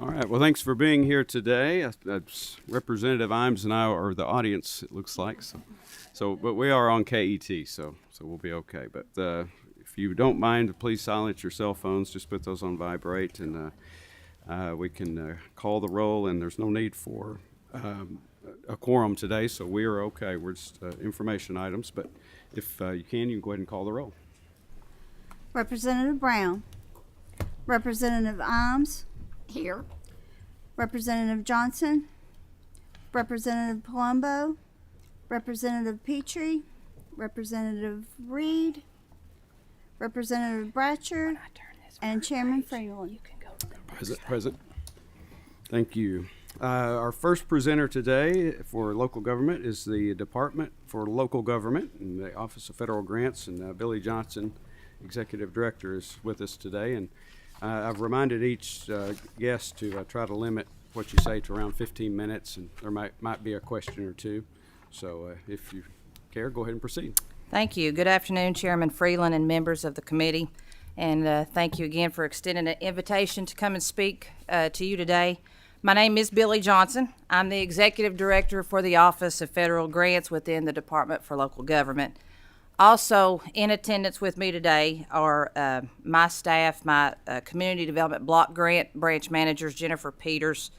All right. Well, thanks for being here today. Representative Imes and I are the audience. It looks like but we are on KET, so we'll be okay. But if you don't mind, please silence your cell phones. Just put those on vibrate, and we can call the roll. And there's no need for a quorum today, so we are okay. We're just information items. But if you can go ahead and call the roll. Representative Brown. Representative Imes. Here. Representative Johnson. Representative Palumbo. Representative Petrie. Representative Reed. Representative Bratchard. And Chairman Freeland. Present. Thank you. Our first presenter today for local government is the Department for Local Government and the Office of Federal Grants, and Billie Johnson, Executive Director, is with us today. And I've reminded each guest to try to limit what you say to around 15 minutes, and there might be a question or two. So if you care, go ahead and proceed. Thank you. Good afternoon, Chairman Freeland and members of the committee. And thank you again for extending an invitation to come and speak to you today. My name is Billie Johnson. I'm the Executive Director for the Office of Federal Grants within the Department for Local Government. Also in attendance with me today are my staff, my Community Development Block Grant Branch Managers, Jennifer Peters,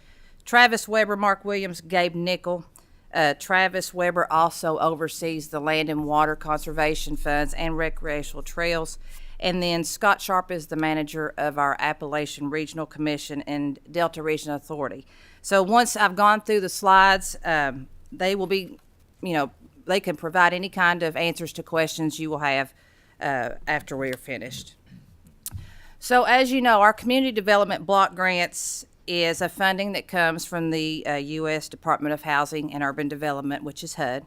Travis Weber, Mark Williams, Gabe Nickel. Travis Weber also oversees the Land and Water Conservation Funds and Recreational Trails. And then Scott Sharp is the manager of our Appalachian Regional Commission and Delta Region Authority. So once I've gone through the slides, they will be, they can provide any kind of answers to questions you will have after we are finished. So as you know, our Community Development Block Grants is a funding that comes from the U.S. Department of Housing and Urban Development, which is HUD.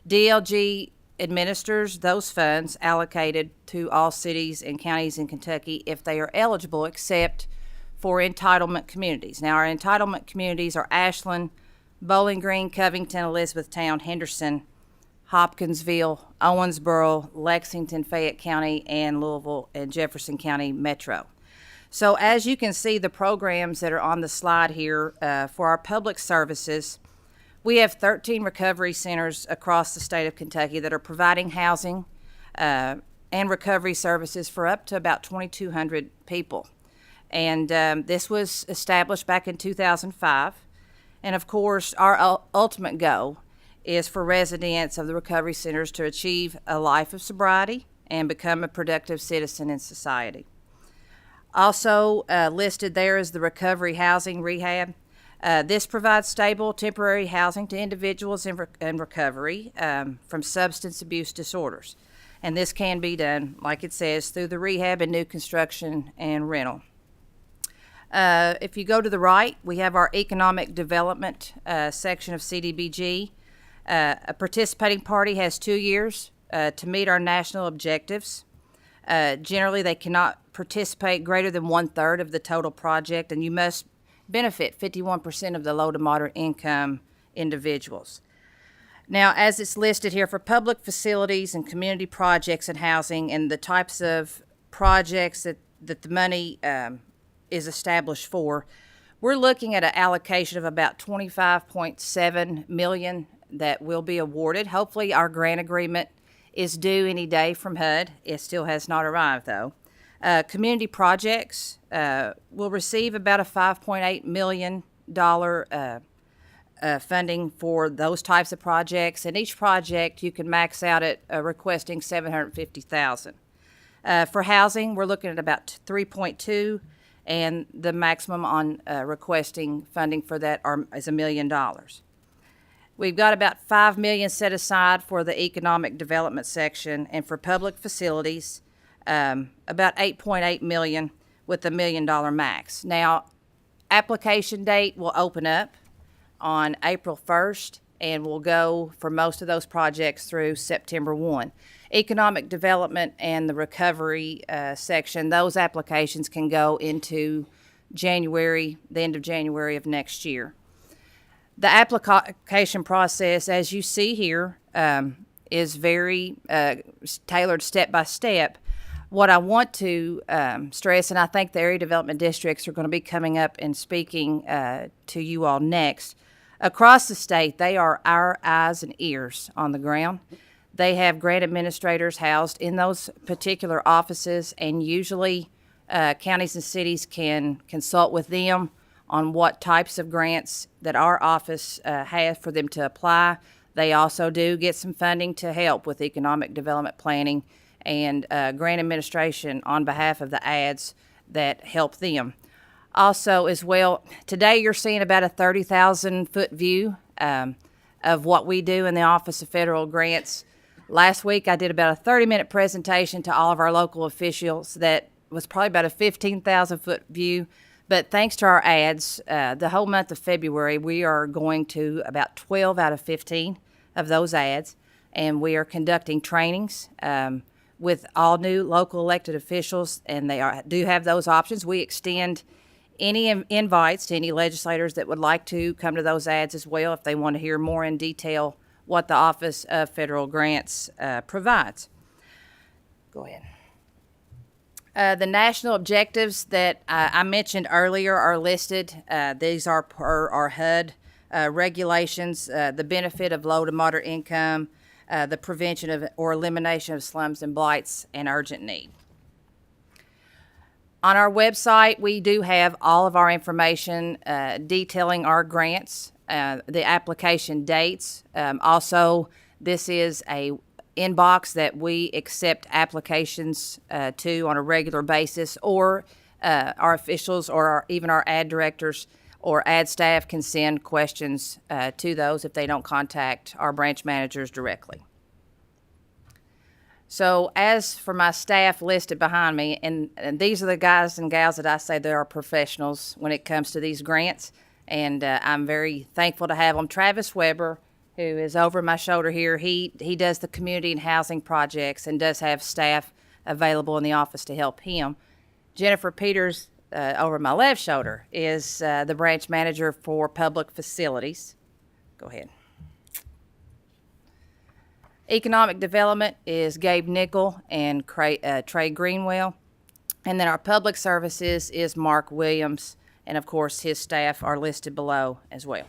DLG administers those funds allocated to all cities and counties in Kentucky if they are eligible, except for entitlement communities. Now, our entitlement communities are Ashland, Bowling Green, Covington, Elizabethtown, Henderson, Hopkinsville, Owensboro, Lexington, Fayette County, and Louisville and Jefferson County Metro. So as you can see, the programs that are on the slide here for our public services, we have 13 recovery centers across the state of Kentucky that are providing housing and recovery services for up to about 2,200 people. And this was established back in 2005. And of course, our ultimate goal is for residents of the recovery centers to achieve a life of sobriety and become a productive citizen in society. Also listed there is the recovery housing rehab. This provides stable temporary housing to individuals in recovery from substance abuse disorders. And this can be done, like it says, through the rehab and new construction and rental. If you go to the right, we have our economic development section of CDBG. A participating party has 2 years to meet our national objectives. Generally, they cannot participate greater than 1/3 of the total project, and you must benefit 51% of the low to moderate income individuals. Now, as it's listed here for public facilities and community projects and housing and the types of projects that the money is established for, we're looking at an allocation of about $25.7 million that will be awarded. Hopefully, our grant agreement is due any day from HUD. It still has not arrived, though. Community projects will receive about a $5.8 million funding for those types of projects, and each project you can max out at requesting $750,000. For housing, we're looking at about 3.2, and the maximum on requesting funding for that is $1 million. We've got about $5 million set aside for the economic development section, and for public facilities, about $8.8 million with a $1 million max. Now, application date will open up on April 1st, and will go for most of those projects through September 1. Economic development and the recovery section, those applications can go into January, the end of January of next year. The application process, as you see here, is very tailored step by step. What I want to stress, and I think the area development districts are going to be coming up and speaking to you all next. Across the state, they are our eyes and ears on the ground. They have grant administrators housed in those particular offices, and usually counties and cities can consult with them on what types of grants that our office has for them to apply. They also do get some funding to help with economic development planning and grant administration on behalf of the ads that help them. Also, as well, today you're seeing about a 30,000-foot view of what we do in the Office of Federal Grants. Last week, I did about a 30-minute presentation to all of our local officials that was probably about a 15,000-foot view. But thanks to our ads, the whole month of February, we are going to about 12 out of 15 of those ads, and we are conducting trainings with all new local elected officials, and they do have those options. We extend any invites to any legislators that would like to come to those ads as well if they want to hear more in detail what the Office of Federal Grants provides. Go ahead. The national objectives that I mentioned earlier are listed. These are per our HUD regulations, the benefit of low to moderate income, the prevention of or elimination of slums and blights, and urgent need. On our website, we do have all of our information detailing our grants, the application dates. Also, this is a inbox that we accept applications to on a regular basis, or our officials or even our ad directors or ad staff can send questions to those if they don't contact our branch managers directly. So as for my staff listed behind me, and these are the guys and gals that I say they are professionals when it comes to these grants, and I'm very thankful to have them. Travis Weber, who is over my shoulder here, he does the community and housing projects and does have staff available in the office to help him. Jennifer Peters, over my left shoulder, is the branch manager for public facilities. Go ahead. Economic development is Gabe Nickel and Trey Greenwell. And then our public services is Mark Williams, and of course his staff are listed below as well.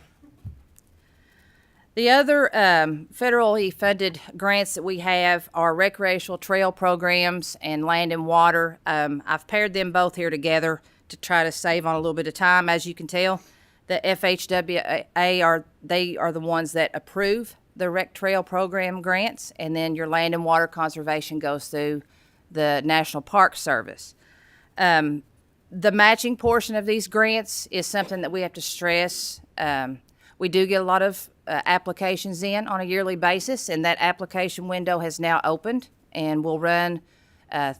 The other federally funded grants that we have are recreational trail programs and land and water. I've paired them both here together to try to save on a little bit of time. As you can tell, the FHWA they are the ones that approve the Rec Trail Program grants, and then your land and water conservation goes through the National Park Service. The matching portion of these grants is something that we have to stress. We do get a lot of applications in on a yearly basis, and that application window has now opened and will run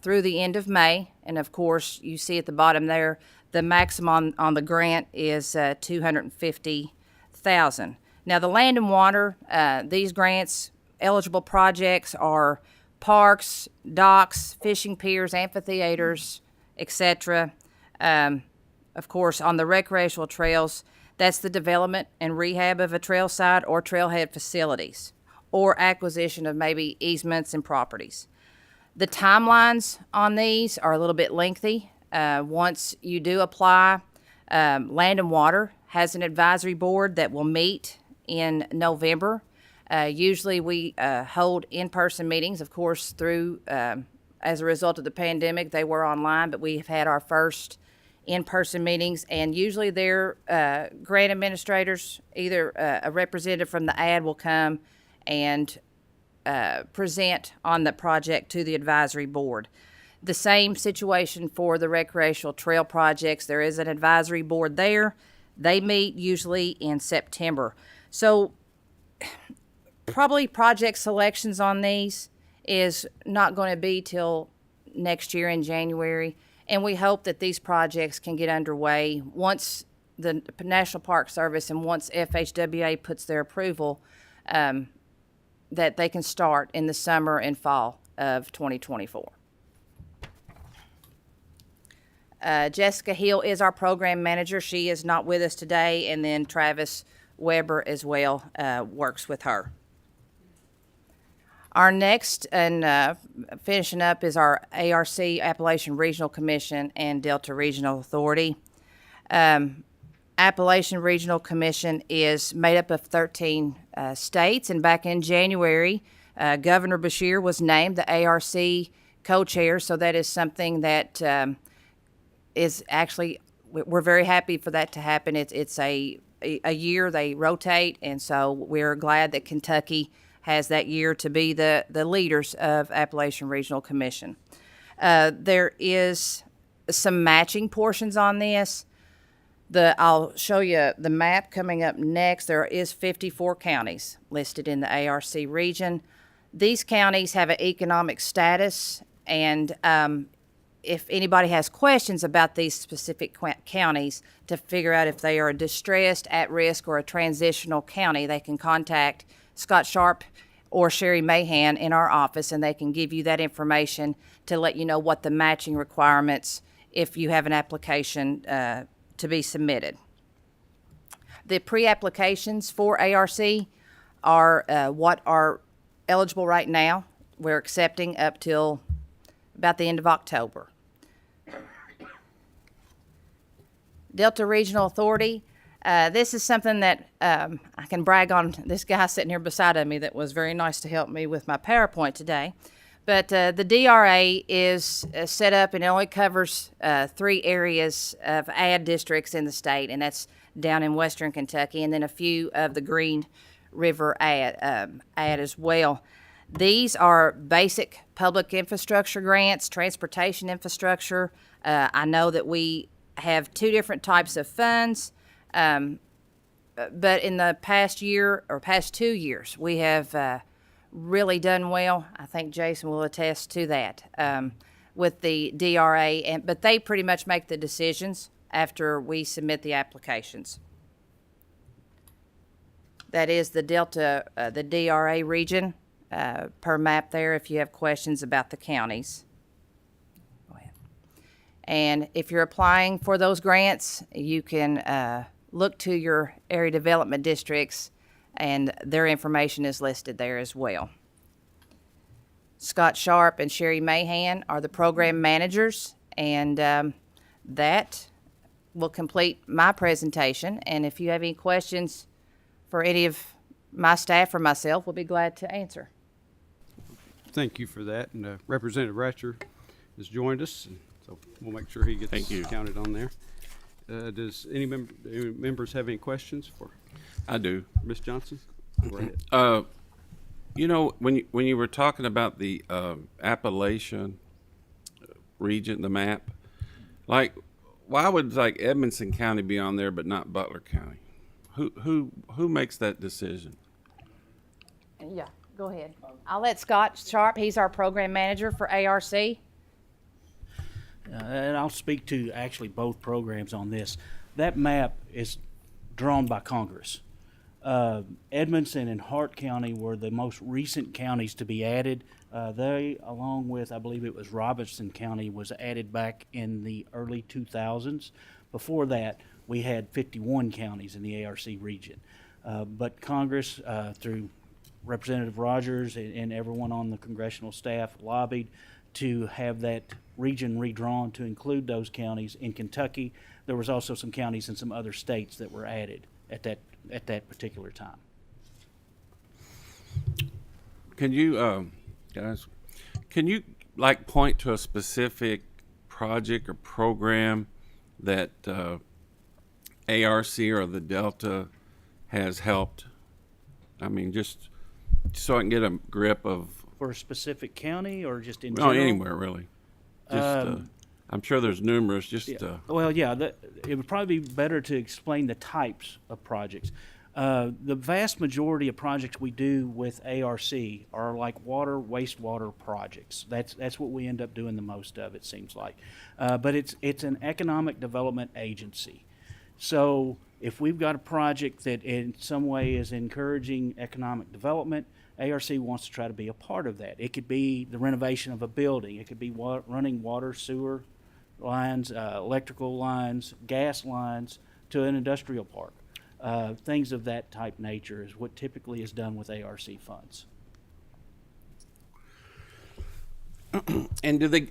through the end of May. And of course, you see at the bottom there, the maximum on the grant is $250,000. Now, the land and water, these grants, eligible projects are parks, docks, fishing piers, amphitheaters, etc. Of course, on the recreational trails, that's the development and rehab of a trail site or trailhead facilities, or acquisition of maybe easements and properties. The timelines on these are a little bit lengthy. Once you do apply, Land and Water has an advisory board that will meet in November. Usually we hold in-person meetings, of course, through, as a result of the pandemic, they were online, but we have had our first in-person meetings, and usually they're grant administrators, either a representative from the ad will come and present on the project to the advisory board. The same situation for the recreational trail projects. There is an advisory board there. They meet usually in September. So probably project selections on these is not going to be till next year in January. And we hope that these projects can get underway once the National Park Service and once FHWA puts their approval, that they can start in the summer and fall of 2024. Jessica Hill is our program manager. She is not with us today, and then Travis Weber as well works with her. Our next and finishing up is our ARC, Appalachian Regional Commission, and Delta Regional Authority. Appalachian Regional Commission is made up of 13 states, and back in January, Governor Beshear was named the ARC co-chair, so that is something that is actually, we're very happy for that to happen. It's a year they rotate, and so we're glad that Kentucky has that year to be the leaders of Appalachian Regional Commission. There is some matching portions on this. I'll show you the map coming up next. There is 54 counties listed in the ARC region. These counties have an economic status, and if anybody has questions about these specific counties to figure out if they are a distressed, at-risk, or a transitional county, they can contact Scott Sharp or Sherry Mahan in our office, and they can give you that information to let you know what the matching requirements if you have an application to be submitted. The pre-applications for ARC are what are eligible right now. We're accepting up till about the end of October. Delta Regional Authority, this is something that I can brag on this guy sitting here beside of me that was very nice to help me with my PowerPoint today. But the DRA is set up and it only covers 3 areas of ad districts in the state, and that's down in western Kentucky, and then a few of the Green River ad as well. These are basic public infrastructure grants, transportation infrastructure. I know that we have 2 different types of funds, but in the past year or past 2 years, we have really done well. I think Jason will attest to that with the DRA, but they pretty much make the decisions after we submit the applications. That is the Delta, the DRA region per map there if you have questions about the counties. Go ahead. And if you're applying for those grants, you can look to your area development districts, and their information is listed there as well. Scott Sharp and Sherry Mahan are the program managers, and that will complete my presentation. And if you have any questions for any of my staff or myself, we'll be glad to answer. Thank you for that. And Representative Ratcher has joined us, and so we'll make sure he gets counted on there. Does any members have any questions for? I do. Ms. Johnson? Go ahead. You know, when you were talking about the Appalachian region, the map, like, why would like Edmonson County be on there but not Butler County? Who makes that decision? Yeah, go ahead. I'll let Scott Sharp, he's our program manager for ARC. And I'll speak to actually both programs on this. That map is drawn by Congress. Edmonson and Hart County were the most recent counties to be added. They, along with, I believe it was Robertson County, was added back in the early 2000s. Before that, we had 51 counties in the ARC region. But Congress, through Representative Rogers and everyone on the congressional staff, lobbied to have that region redrawn to include those counties. In Kentucky, there was also some counties in some other states that were added at that particular time. Can you, guys, can you like point to a specific project or program that ARC or the Delta has helped? I mean, just so I can get a grip of. For a specific county or just in general? general? Anywhere really. Just, I'm sure there's numerous. Just well, yeah, it would probably be better to explain the types of projects. The vast majority of projects we do with ARC are like water, wastewater projects. That's what we end up doing the most of, it seems like. But it's an economic development agency. So if we've got a project that in some way is encouraging economic development, ARC wants to try to be a part of that. It could be the renovation of a building. It could be running water, sewer lines, electrical lines, gas lines to an industrial park. Things of that type nature is what typically is done with ARC funds. And do they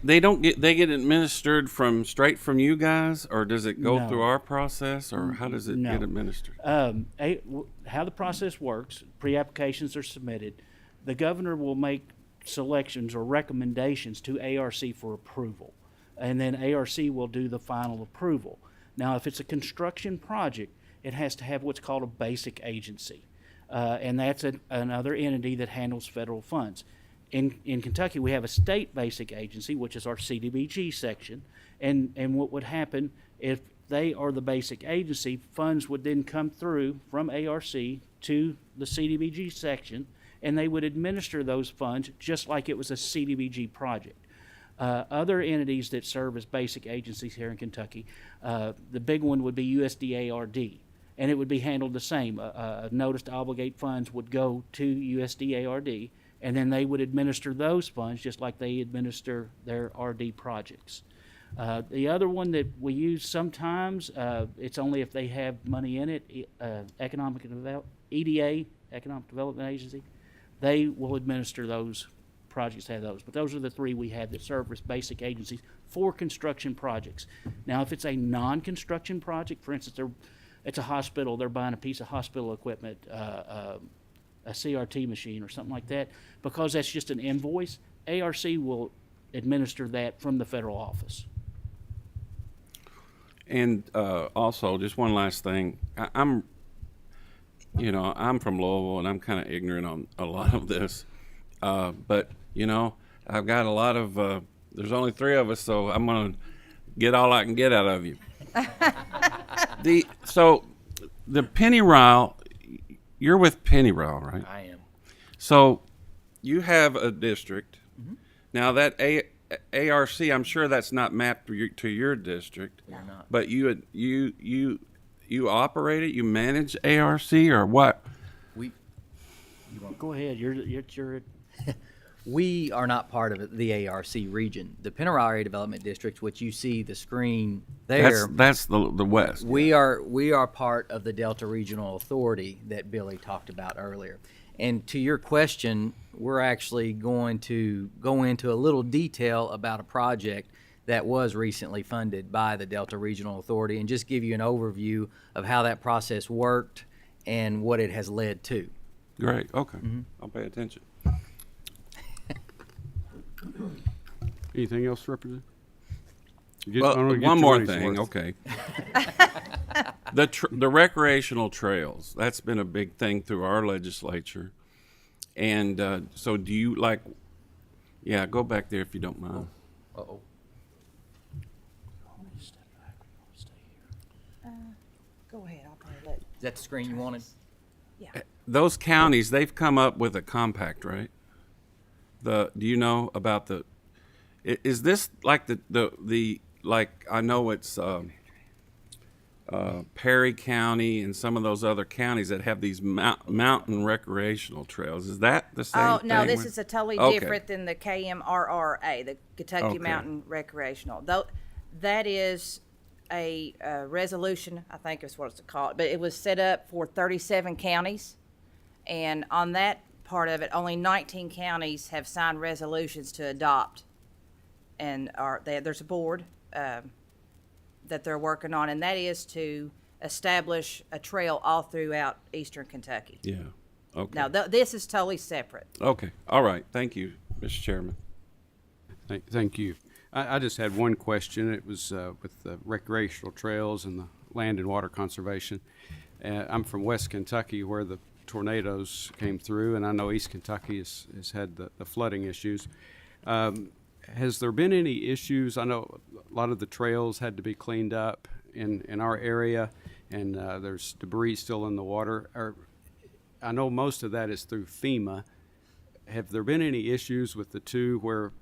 get administered straight from you guys, or does it go No. through our process, or how does it No. get administered? How the process works, pre-applications are submitted. The governor will make selections or recommendations to ARC for approval, and then ARC will do the final approval. Now, if it's a construction project, it has to have what's called a basic agency, and that's another entity that handles federal funds. In Kentucky, we have a state basic agency, which is our CDBG section, and what would happen if they are the basic agency, funds would then come through from ARC to the CDBG section, and they would administer those funds just like it was a CDBG project. Other entities that serve as basic agencies here in Kentucky, the big one would be USDARD, and it would be handled the same. A notice to obligate funds would go to USDARD, and then they would administer those funds just like they administer their RD projects. The other one that we use sometimes, it's only if they have money in it, EDA, Economic Development Agency, they will administer those projects, have those. But those are the three we have that serve as basic agencies for construction projects. Now, if it's a non-construction project, for instance, it's a hospital, they're buying a piece of hospital equipment, a CRT machine or something like that, because that's just an invoice, ARC will administer that from the federal office. And also, just one last thing, I'm from Louisville, and I'm kind of ignorant on a lot of this, but I've got a lot of. There's only 3 of us, so I'm gonna get all I can get out of you. So the Pennyrile, you're with Pennyrile, right? I am. So you have a district. Now that ARC, I'm sure that's not mapped to your district. They're not. But you operate it, you manage ARC, or what? Go ahead, you're We are not part of the ARC region. The Pennyrile Area Development District, which you see the screen there, That's the West. we are part of the Delta Regional Authority that Billy talked about earlier. And to your question, we're actually going to go into a little detail about a project that was recently funded by the Delta Regional Authority and just give you an overview of how that process worked and what it has led to. Great. Okay. I'll pay attention. Anything else, Representative? One more thing. Okay. The recreational trails, that's been a big thing through our legislature. And so do you go back there if you don't mind. Uh-oh. Go ahead, I'll probably let. Is that the screen you wanted? Those counties, they've come up with a compact, right? Do you know about is this like like I know it's Perry County and some of those other counties that have these mountain recreational trails. Is that the same thing? Oh, no, this is a totally Okay. different than the KMRRA, the Kentucky Okay. Mountain Recreational. Though that is a resolution, I think is what it's called, but it was set up for 37 counties. And on that part of it, only 19 counties have signed resolutions to adopt. And there's a board that they're working on, and that is to establish a trail all throughout eastern Kentucky. Yeah. Okay. Now, this is totally separate. Okay. All right. Thank you, Mr. Chairman. Thank you. I just had one question. It was with the recreational trails and the land and water conservation. I'm from West Kentucky, where the tornadoes came through, and I know East Kentucky has had the flooding issues. Has there been any issues? I know a lot of the trails had to be cleaned up in our area, and there's debris still in the water. I know most of that is through FEMA. Have there been any issues with the two where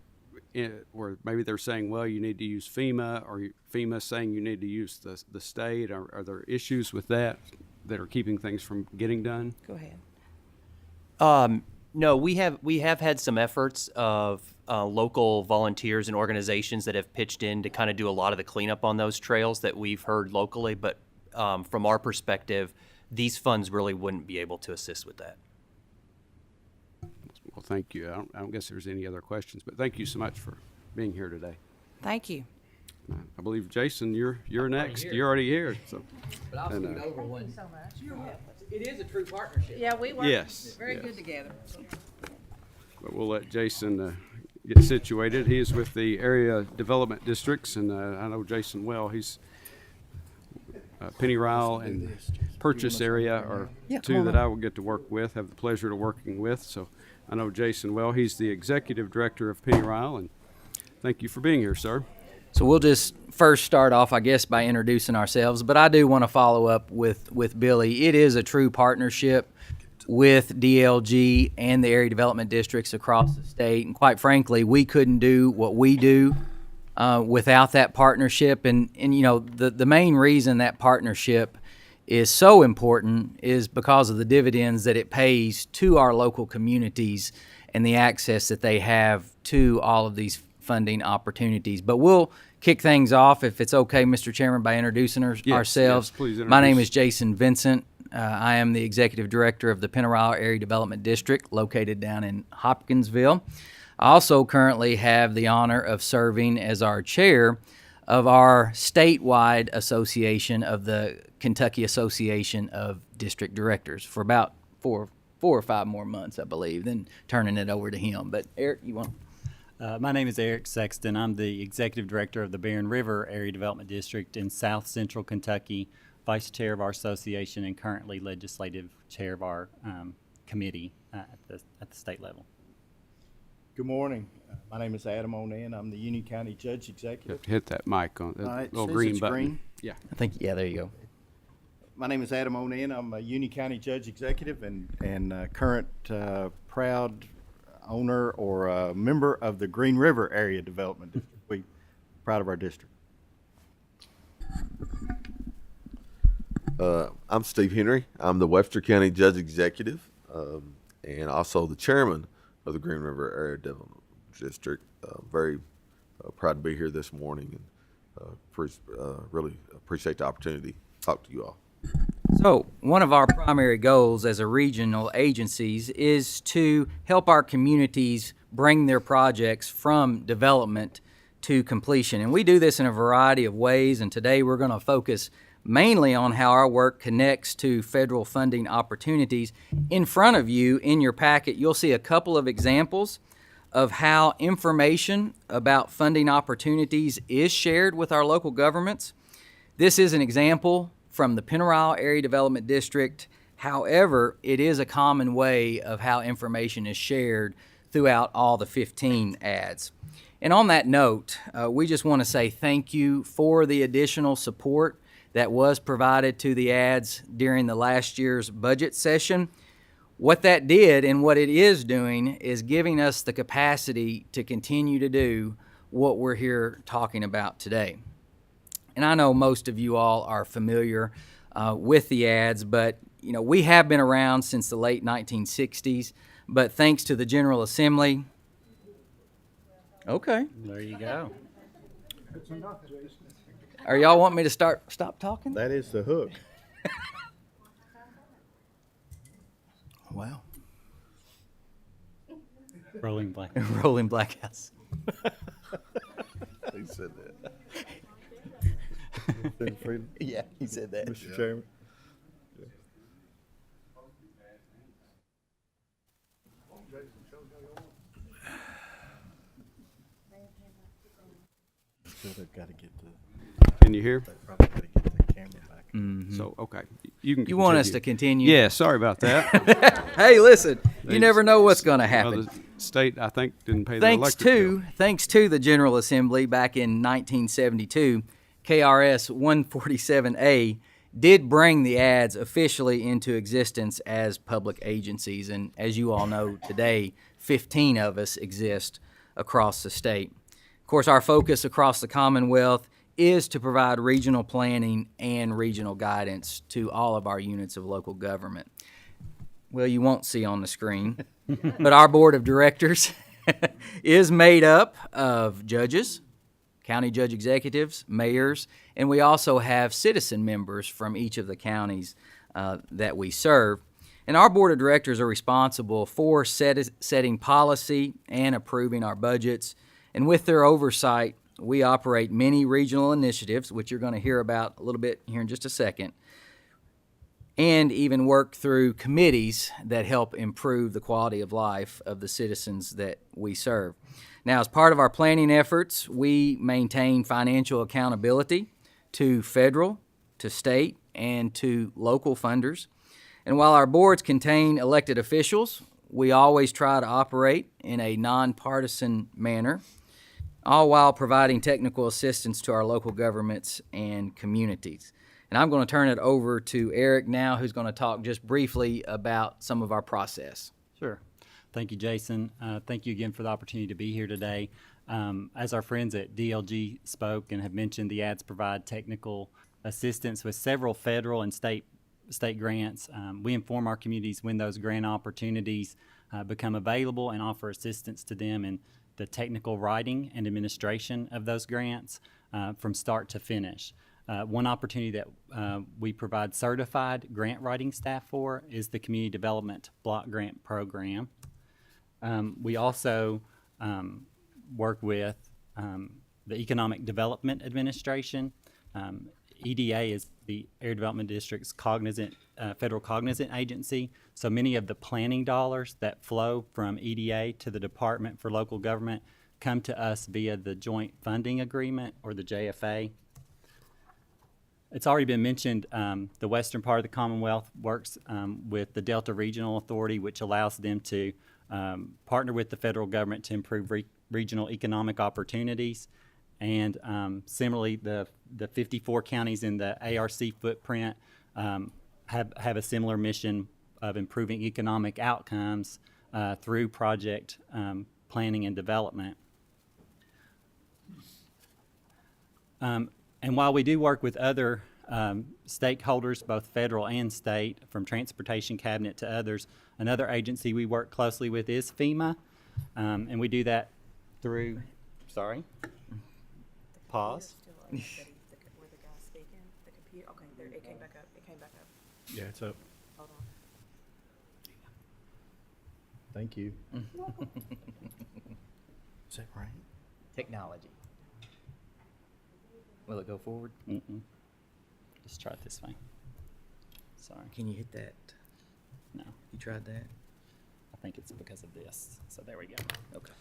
maybe they're saying, well, you need to use FEMA, or FEMA saying you need to use the state? Are there issues with that are keeping things from getting done? Go ahead. No, we have had some efforts of local volunteers and organizations that have pitched in to kind of do a lot of the cleanup on those trails that we've heard locally. But from our perspective, these funds really wouldn't be able to assist with that. Well, thank you. I don't guess there's any other questions, but thank you so much for being here today. Thank you. I believe, Jason, you're next. here. You're already here. So, But I'll And, scoot over one. Thank you so much. It is a true partnership. Yeah, we work yes. very yes. good together. But we'll let Jason get situated. He is with the area development districts, and I know Jason well. He's Penny Ryle and Purchase area are two that I will get to work with, have the pleasure of working with. So I know Jason well. He's the executive director of Penny Ryle, and thank you for being here, sir. So we'll just first start off, I guess, by introducing ourselves, but I do want to follow up with Billy. It is a true partnership with DLG and the area development districts across the state, and quite frankly, we couldn't do what we do without that partnership. And you know, the main reason that partnership is so important is because of the dividends that it pays to our local communities and the access that they have to all of these funding opportunities. But we'll kick things off, if it's okay, Mr. Chairman, by introducing ourselves. Yes, please My name introduce. is Jason Vincent. I am the executive director of the Penny Ryle Area Development District, located down in Hopkinsville. I also currently have the honor of serving as our chair of our statewide association of the Kentucky Association of District Directors for about four or five more months, I believe, then turning it over to him. But Eric, you want? My name is Eric Sexton. I'm the Executive Director of the Barren River Area Development District in South Central Kentucky, Vice Chair of our association, and currently Legislative Chair of our committee at the state level. Good morning. My name is Adam Onan. I'm the Union County Judge Executive. Hit that mic on that It little says green it's button. green. Yeah. I think, yeah, there you go. My name is Adam Onan. I'm a Union County Judge Executive and current proud owner or member of the Green River Area Development District. We're proud of our district. I'm Steve Henry. I'm the Webster County Judge Executive and also the chairman of the Green River Area Development District. Very proud to be here this morning and really appreciate the opportunity to talk to you all. So, one of our primary goals as a regional agencies is to help our communities bring their projects from development to completion. And we do this in a variety of ways, and today we're going to focus mainly on how our work connects to federal funding opportunities. In front of you, in your packet, you'll see a couple of examples of how information about funding opportunities is shared with our local governments. This is an example from the Penny Ryle Area Development District. However, it is a common way of how information is shared throughout all the 15 ads. And on that note, we just want to say thank you for the additional support that was provided to the ads during the last year's budget session. What that did and what it is doing is giving us the capacity to continue to do what we're here talking about today. And I know most of you all are familiar with the ads, but you know, we have been around since the late 1960s, but thanks to the General Assembly. Okay. There you go. Are y'all want me to stop talking? That is the hook. Wow. Rolling black. Rolling Blackouts. He said that. Senator Freeland, Yeah, he said that. Mr. Chairman. Still got to get Can you hear? probably got to get the camera back. So, okay. You can You want us to continue? Yeah, sorry about that. Hey, listen, you They- never know what's going to Well, happen. the state, I think, didn't pay their Thanks electric to the General Assembly back in 1972, KRS 147A did bring the ads officially into existence as public agencies. And as you all know today, 15 of us exist across the state. Of course, our focus across the Commonwealth is to provide regional planning and regional guidance to all of our units of local government. Well, you won't see on the screen, but our board of directors is made up of judges, county judge executives, mayors, and we also have citizen members from each of the counties that we serve. And our board of directors are responsible for setting policy and approving our budgets. And with their oversight, we operate many regional initiatives, which you're going to hear about a little bit here in just a second, and even work through committees that help improve the quality of life of the citizens that we serve. Now, as part of our planning efforts, we maintain financial accountability to federal, to state, and to local funders. And while our boards contain elected officials, we always try to operate in a nonpartisan manner, all while providing technical assistance to our local governments and communities. And I'm going to turn it over to Eric now, who's going to talk just briefly about some of our process. Sure. Thank you, Jason. Thank you again for the opportunity to be here today. As our friends at DLG spoke and have mentioned, the ads provide technical assistance with several federal and state grants. We inform our communities when those grant opportunities become available and offer assistance to them in the technical writing and administration of those grants from start to finish. One opportunity that we provide certified grant writing staff for is the Community Development Block Grant Program. We also work with the Economic Development Administration. EDA is the Area Development District's federal cognizant agency. So many of the planning dollars that flow from EDA to the Department for Local Government come to us via the Joint Funding Agreement, or the JFA. It's already been mentioned, the western part of the Commonwealth works with the Delta Regional Authority, which allows them to partner with the federal government to improve regional economic opportunities. And similarly, the 54 counties in the ARC footprint have a similar mission of improving economic outcomes through project planning and development. And while we do work with other stakeholders, both federal and state, from Transportation Cabinet to others, another agency we work closely with is FEMA. And we do that through, pause. Yeah, it's up. Thank you. Is that right? Technology. Will it go forward? Just try it this way. Sorry. Can you hit that? No, You tried that? I think it's because of this. So there we go. Okay.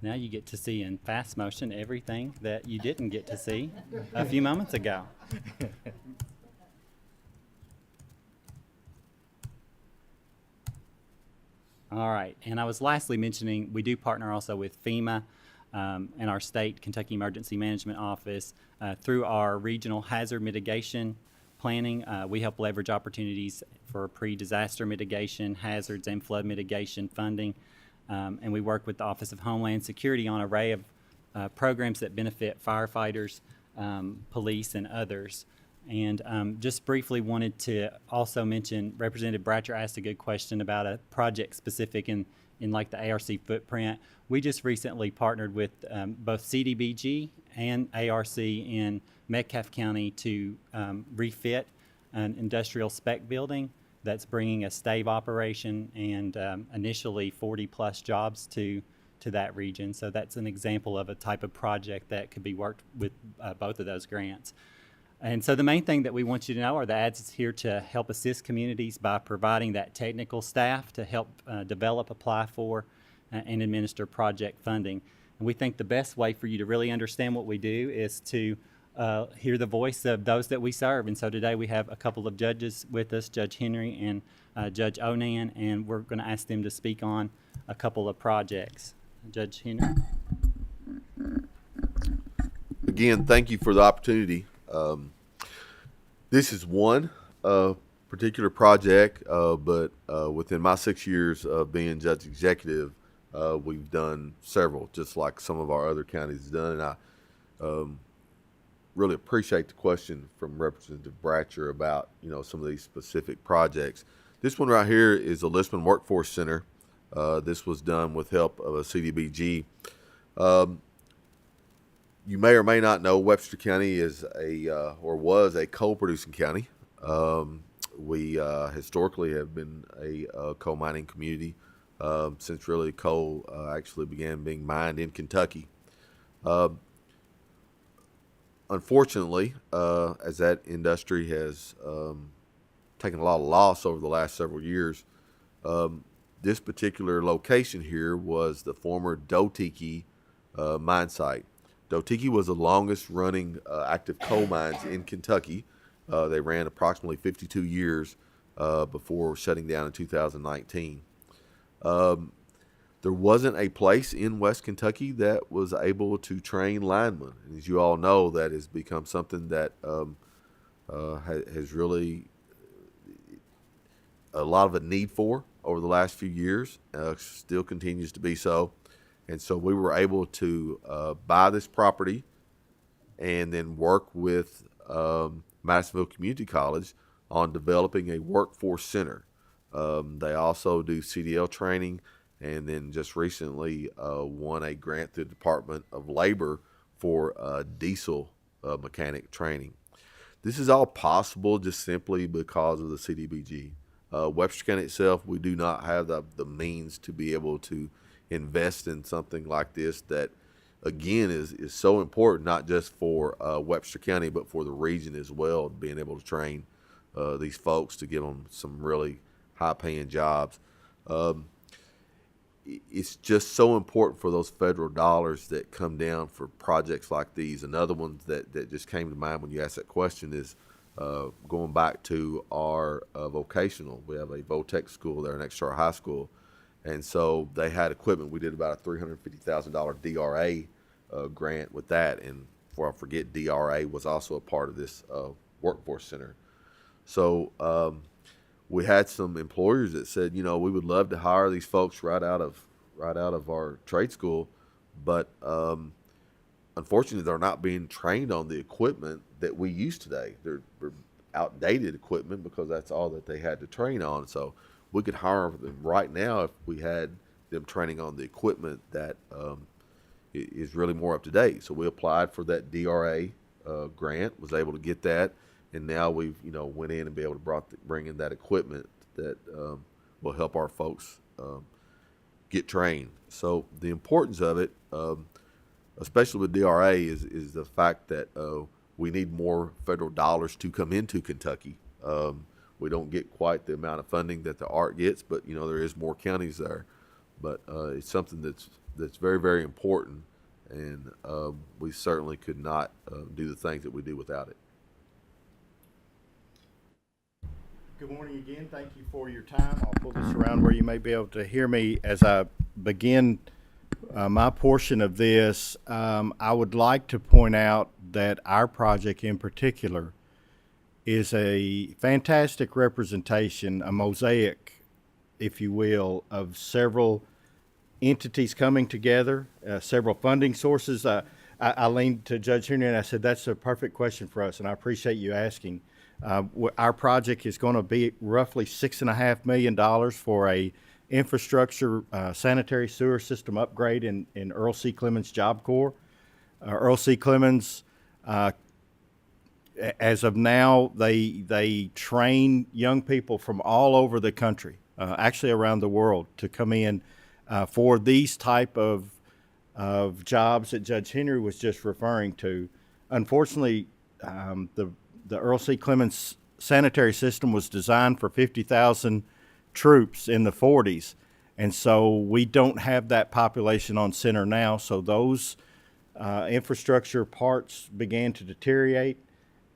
Now you get to see in fast motion everything that you didn't get to see a few moments ago. All right, and I was lastly mentioning we do partner also with FEMA and our state Kentucky Emergency Management Office through our regional hazard mitigation planning. We help leverage opportunities for pre-disaster mitigation, hazards, and flood mitigation funding. And we work with the Office of Homeland Security on an array of programs that benefit firefighters, police, and others. And just briefly wanted to also mention, Representative Bratcher asked a good question about a project specific in like the ARC footprint. We just recently partnered with both CDBG and ARC in Metcalfe County to refit an industrial spec building that's bringing a stave operation and initially 40+ jobs to that region. So that's an example of a type of project that could be worked with both of those grants. And so the main thing that we want you to know are the ads is here to help assist communities by providing that technical staff to help develop, apply for, and administer project funding. And we think the best way for you to really understand what we do is to hear the voice of those that we serve. And so today we have a couple of judges with us, Judge Henry and Judge Onan, and we're going to ask them to speak on a couple of projects. Judge Henry. Again, thank you for the opportunity. This is one particular project, but within my 6 years of being judge executive, we've done several, just like some of our other counties have done. And I really appreciate the question from Representative Bratcher about, some of these specific projects. This one right here is the Listman Workforce Center. This was done with help of a CDBG. You may or may not know Webster County is was a coal-producing county. we historically have been a coal mining community since really coal actually began being mined in Kentucky. Unfortunately, as that industry has taken a lot of loss over the last several years, this particular location here was the former Dotiki mine site. Dotiki was the longest running active coal mines in Kentucky. They ran approximately 52 years before shutting down in 2019. There wasn't a place in West Kentucky that was able to train linemen. And as you all know, that has become something that has really a lot of a need for over the last few years, still continues to be so. And so we were able to buy this property and then work with Madisonville Community College on developing a workforce center. They also do CDL training, and then just recently won a grant through the Department of Labor for diesel mechanic training. This is all possible just simply because of the CDBG. Webster County itself, we do not have the means to be able to invest in something like this that, again, is so important, not just for Webster County, but for the region as well, being able to train these folks to get on some really high-paying jobs. It's just so important for those federal dollars that come down for projects like these. Another one that just came to mind when you asked that question is going back to our vocational. We have a VOTEC school there next to our high school. And so they had equipment. We did about a $350,000 DRA grant with that. And before I forget, DRA was also a part of this workforce center. So we had some employers that said, you know, we would love to hire these folks right out of our trade school, but unfortunately, they're not being trained on the equipment that we use today. They're outdated equipment because that's all that they had to train on. So we could hire them right now if we had them training on the equipment that is really more up to date. So we applied for that DRA grant, was able to get that, and now we've went in and be able to bring in that equipment that will help our folks get trained. So the importance of it, especially with DRA, is the fact that we need more federal dollars to come into Kentucky. We don't get quite the amount of funding that the ARC gets, but there is more counties there. But it's something that's very, very important, and we certainly could not do the things that we do without it. Good morning again. Thank you for your time. I'll pull this around where you may be able to hear me as I begin my portion of this. I would like to point out that our project in particular is a fantastic representation, a mosaic, if you will, of several entities coming together, several funding sources. I leaned to Judge Henry and I said, that's a perfect question for us, and I appreciate you asking. Our project is going to be roughly $6.5 million for a infrastructure sanitary sewer system upgrade in Earl C. Clemens Job Corps. Earl C. Clemens, as of now, they train young people from all over the country, actually around the world, to come in for these type of jobs that Judge Henry was just referring to. Unfortunately, the Earl C. Clemens sanitary system was designed for 50,000 troops in the 40s. And so we don't have that population on center now. So those infrastructure parts began to deteriorate,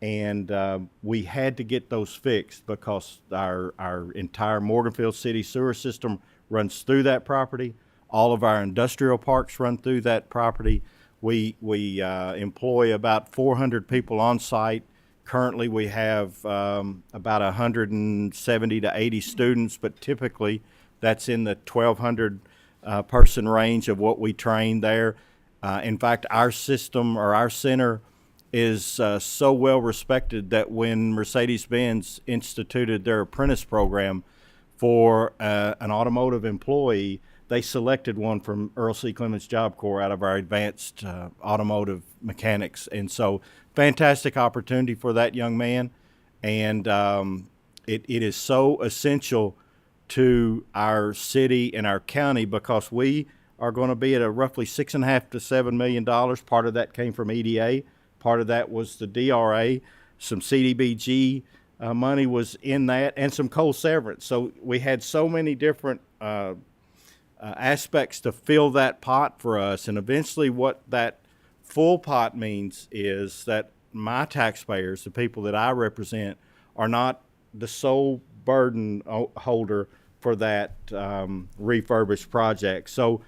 and we had to get those fixed because our entire Morganfield City sewer system runs through that property. All of our industrial parks run through that property. We employ about 400 people on site. Currently, we have about 170 to 80 students, but typically that's in the 1,200 person range of what we train there. In fact, our system or our center is so well respected that when Mercedes-Benz instituted their apprentice program for an automotive employee, they selected one from Earl C. Clemens Job Corps out of our advanced automotive mechanics. And so fantastic opportunity for that young man. And it is so essential to our city and our county because we are going to be at a roughly $6.5 to $7 million. Part of that came from EDA. Part of that was the DRA. Some CDBG money was in that, and some coal severance. So we had so many different aspects to fill that pot for us. And eventually what that full pot means is that my taxpayers, the people that I represent, are not the sole burden holder for that refurbished project. So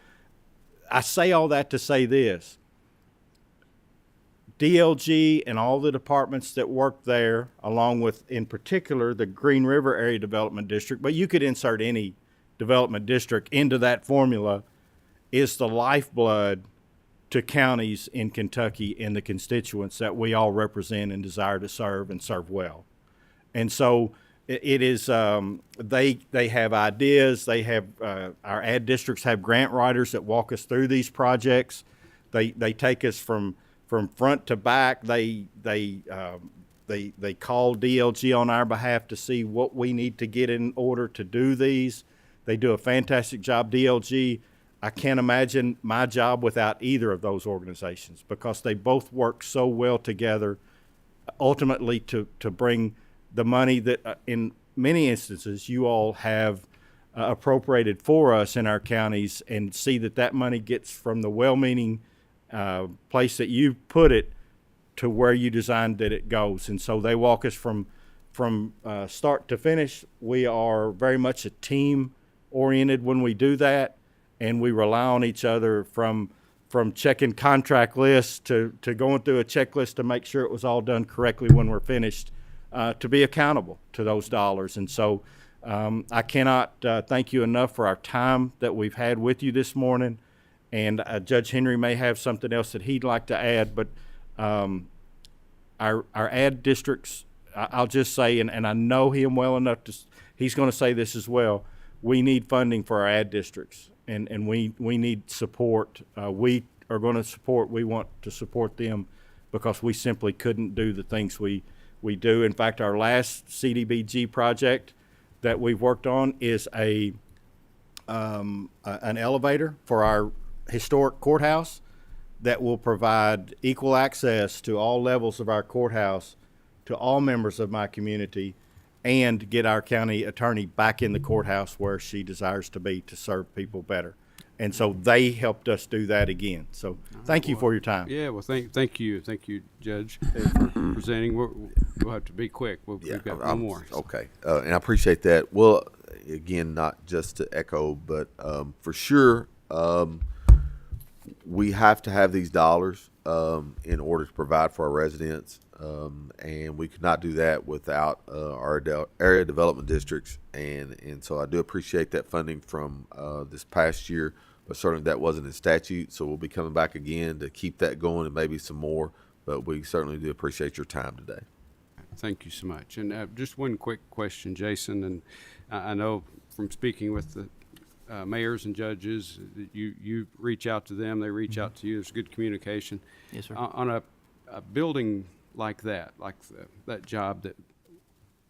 I say all that to say this. DLG and all the departments that work there, along with, in particular, the Green River Area Development District, but you could insert any development district into that formula, is the lifeblood to counties in Kentucky and the constituents that we all represent and desire to serve and serve well. And so it is, they have ideas, they have, our ad districts have grant writers that walk us through these projects. They take us from front to back. They call DLG on our behalf to see what we need to get in order to do these. They do a fantastic job. DLG, I can't imagine my job without either of those organizations because they both work so well together, ultimately to bring the money that in many instances you all have appropriated for us in our counties, and see that that money gets from the well-meaning place that you put it to where you designed that it goes. And so they walk us from start to finish. We are very much a team oriented when we do that, and we rely on each other from checking contract lists to going through a checklist to make sure it was all done correctly when we're finished, to be accountable to those dollars. And so I cannot thank you enough for our time that we've had with you this morning. And Judge Henry may have something else that he'd like to add, but our ad districts, I'll just say, and I know him well enough he's going to say this as well, we need funding for our ad districts, and we need support. We are going to support, we want to support them because we simply couldn't do the things we do. In fact, our last CDBG project that we've worked on is an elevator for our historic courthouse that will provide equal access to all levels of our courthouse to all members of my community, and get our county attorney back in the courthouse where she desires to be to serve people better. And so they helped us do that again. So thank you for your time. Yeah, well, thank you, Judge, for presenting. We'll have to be quick. We've got one more. Okay, and I appreciate that. Well, again, not just to echo, but for sure, we have to have these dollars in order to provide for our residents, and we could not do that without our area development districts. And so I do appreciate that funding from this past year, but certainly that wasn't in statute, so we'll be coming back again to keep that going and maybe some more, but we certainly do appreciate your time today. Thank you so much. And just one quick question, Jason, and I know from speaking with the mayors and judges, you reach out to them, they reach out to you. There's good communication. Yes, sir. On a building like that, that job that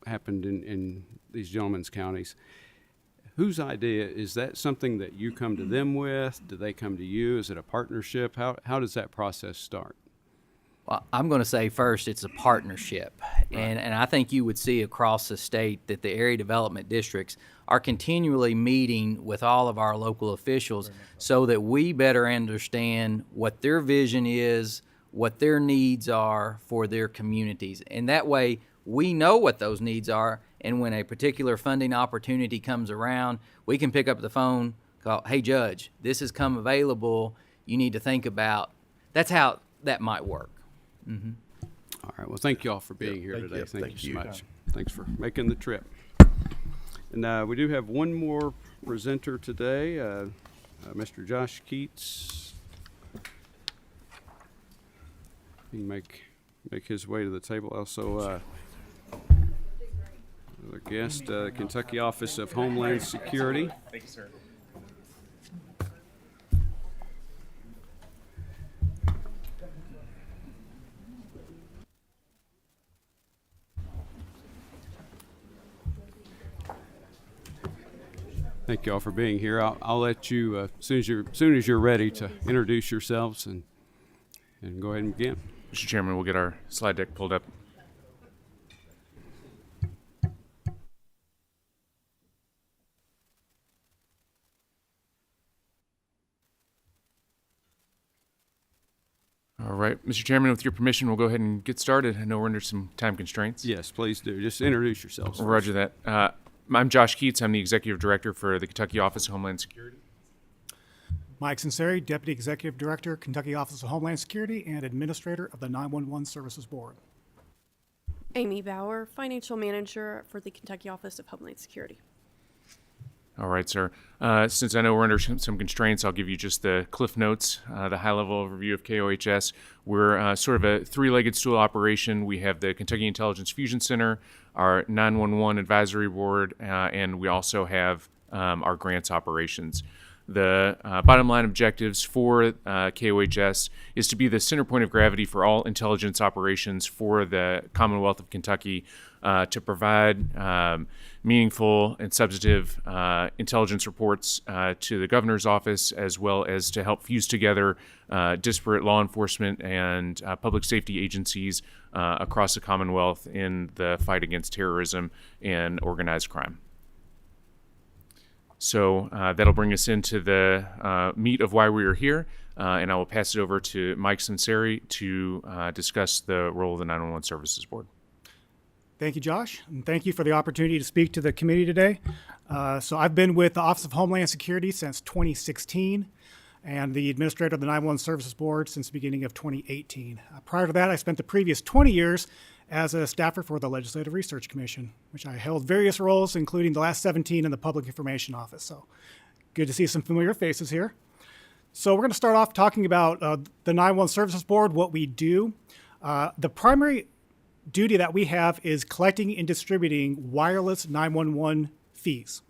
happened in these gentlemen's counties, whose idea is that? Something that you come to them with? Do they come to you? Is it a partnership? How does that process start? Well, I'm going to say first it's a partnership. Right. And I think you would see across the state that the area development districts are continually meeting with all of our local officials so that we better understand what their vision is, what their needs are for their communities. And that way we know what those needs are, and when a particular funding opportunity comes around, we can pick up the phone, call, hey, Judge, this has come available. You need to think about. That's how that might work. Mm-hmm. All right. Well, thank you all for being here today. Thank you so much. Thanks for making the trip. And we do have one more presenter today, Mr. Josh KEATS. He can make his way to the table. Also, the guest, Kentucky Office of Homeland Security. Thank you, sir. Thank you all for being here. I'll let you, as soon as you're ready, to introduce yourselves and go ahead and begin. Mr. Chairman, we'll get our slide deck pulled up. All right, Mr. Chairman, with your permission, we'll go ahead and get started. I know we're under some time constraints. Yes, please do. Just introduce yourselves. Roger that. I'm Josh Keats. I'm the Executive Director for the Kentucky Office of Homeland Security. Mike Sinceri, Deputy Executive Director, Kentucky Office of Homeland Security, and Administrator of the 911 Services Board. Amy Bauer, Financial Manager for the Kentucky Office of Homeland Security. All right, sir. Since I know we're under some constraints, I'll give you just the cliff notes, the high-level overview of KOHS. We're sort of a three-legged stool operation. We have the Kentucky Intelligence Fusion Center, our 911 Advisory Board, and we also have our grants operations. The bottom line objectives for KOHS is to be the center point of gravity for all intelligence operations for the Commonwealth of Kentucky, to provide meaningful and substantive intelligence reports to the governor's office, as well as to help fuse together disparate law enforcement and public safety agencies across the Commonwealth in the fight against terrorism and organized crime. So that'll bring us into the meat of why we are here, and I will pass it over to Mike Sinceri to discuss the role of the 911 Services Board. Thank you, Josh, and thank you for the opportunity to speak to the committee today. So I've been with the Office of Homeland Security since 2016, and the Administrator of the 911 Services Board since the beginning of 2018. Prior to that, I spent the previous 20 years as a staffer for the Legislative Research Commission, which I held various roles, including the last 17 in the Public Information Office. So good to see some familiar faces here. So we're going to start off talking about the 911 Services Board, what we do. The primary duty that we have is collecting and distributing wireless 911 fees.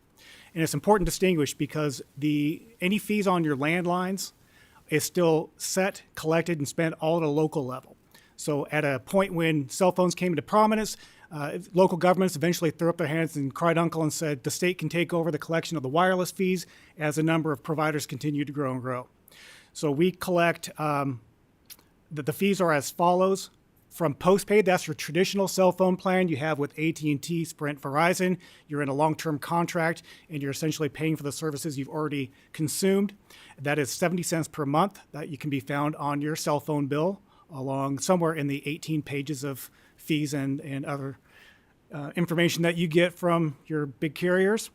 And it's important to distinguish because any fees on your landlines is still set, collected, and spent all at a local level. So at a point when cell phones came into prominence, local governments eventually threw up their hands and cried uncle and said the state can take over the collection of the wireless fees as the number of providers continue to grow and grow. So we collect, the fees are as follows. From postpaid, that's your traditional cell phone plan you have with AT&T, Sprint, Verizon. You're in a long-term contract, and you're essentially paying for the services you've already consumed. That is 70 cents per month. That you can be found on your cell phone bill, along somewhere in the 18 pages of fees and other information that you get from your big carriers.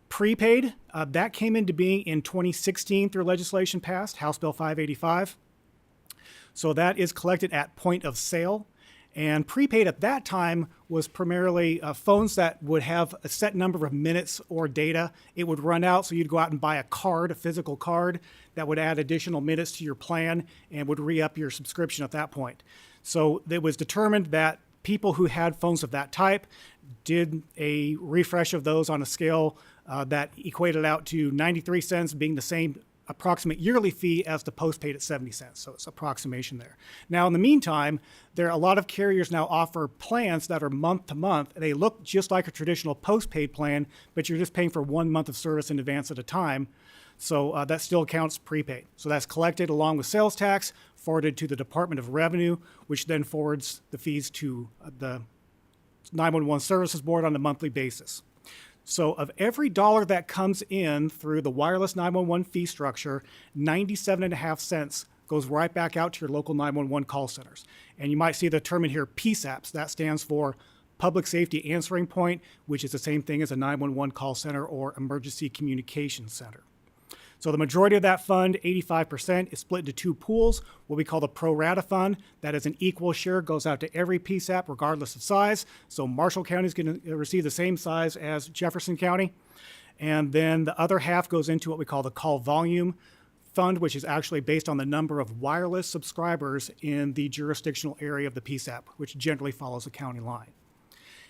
Prepaid, that came into being in 2016 through legislation passed, House Bill 585. So that is collected at point of sale. And prepaid at that time was primarily phones that would have a set number of minutes or data. It would run out, so you'd go out and buy a card, a physical card, that would add additional minutes to your plan and would re-up your subscription at that point. So it was determined that people who had phones of that type did a refresh of those on a scale that equated out to 93 cents being the same approximate yearly fee as the postpaid at 70 cents. So it's approximation there. Now, in the meantime, there are a lot of carriers now offer plans that are month to month. They look just like a traditional postpaid plan, but you're just paying for 1 month of service in advance at a time. So that still counts prepaid. So that's collected along with sales tax, forwarded to the Department of Revenue, which then forwards the fees to the 911 Services Board on a monthly basis. So of every dollar that comes in through the wireless 911 fee structure, 97.5 cents goes right back out to your local 911 call centers. And you might see the term in here, PSAPs. That stands for Public Safety Answering Point, which is the same thing as a 911 call center or Emergency Communications Center. So the majority of that fund, 85%, is split into two pools, what we call the pro rata fund. That is an equal share, goes out to every PSAP regardless of size. So Marshall County is going to receive the same size as Jefferson County. And then the other half goes into what we call the call volume fund, which is actually based on the number of wireless subscribers in the jurisdictional area of the PSAP, which generally follows the county line.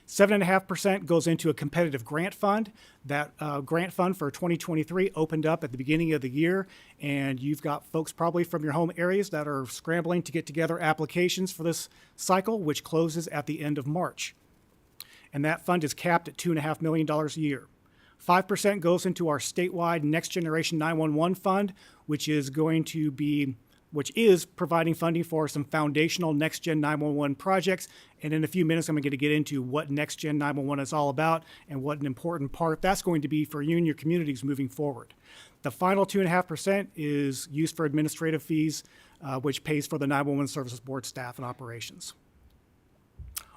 7.5% goes into a competitive grant fund. That grant fund for 2023 opened up at the beginning of the year, and you've got folks probably from your home areas that are scrambling to get together applications for this cycle, which closes at the end of March. And that fund is capped at $2.5 million a year. 5% goes into our statewide Next Generation 911 fund, which is providing funding for some foundational Next Gen 911 projects. And in a few minutes, I'm going to get into what Next Gen 911 is all about and what an important part that's going to be for you and your communities moving forward. The final 2.5% is used for administrative fees, which pays for the 911 Services Board staff and operations.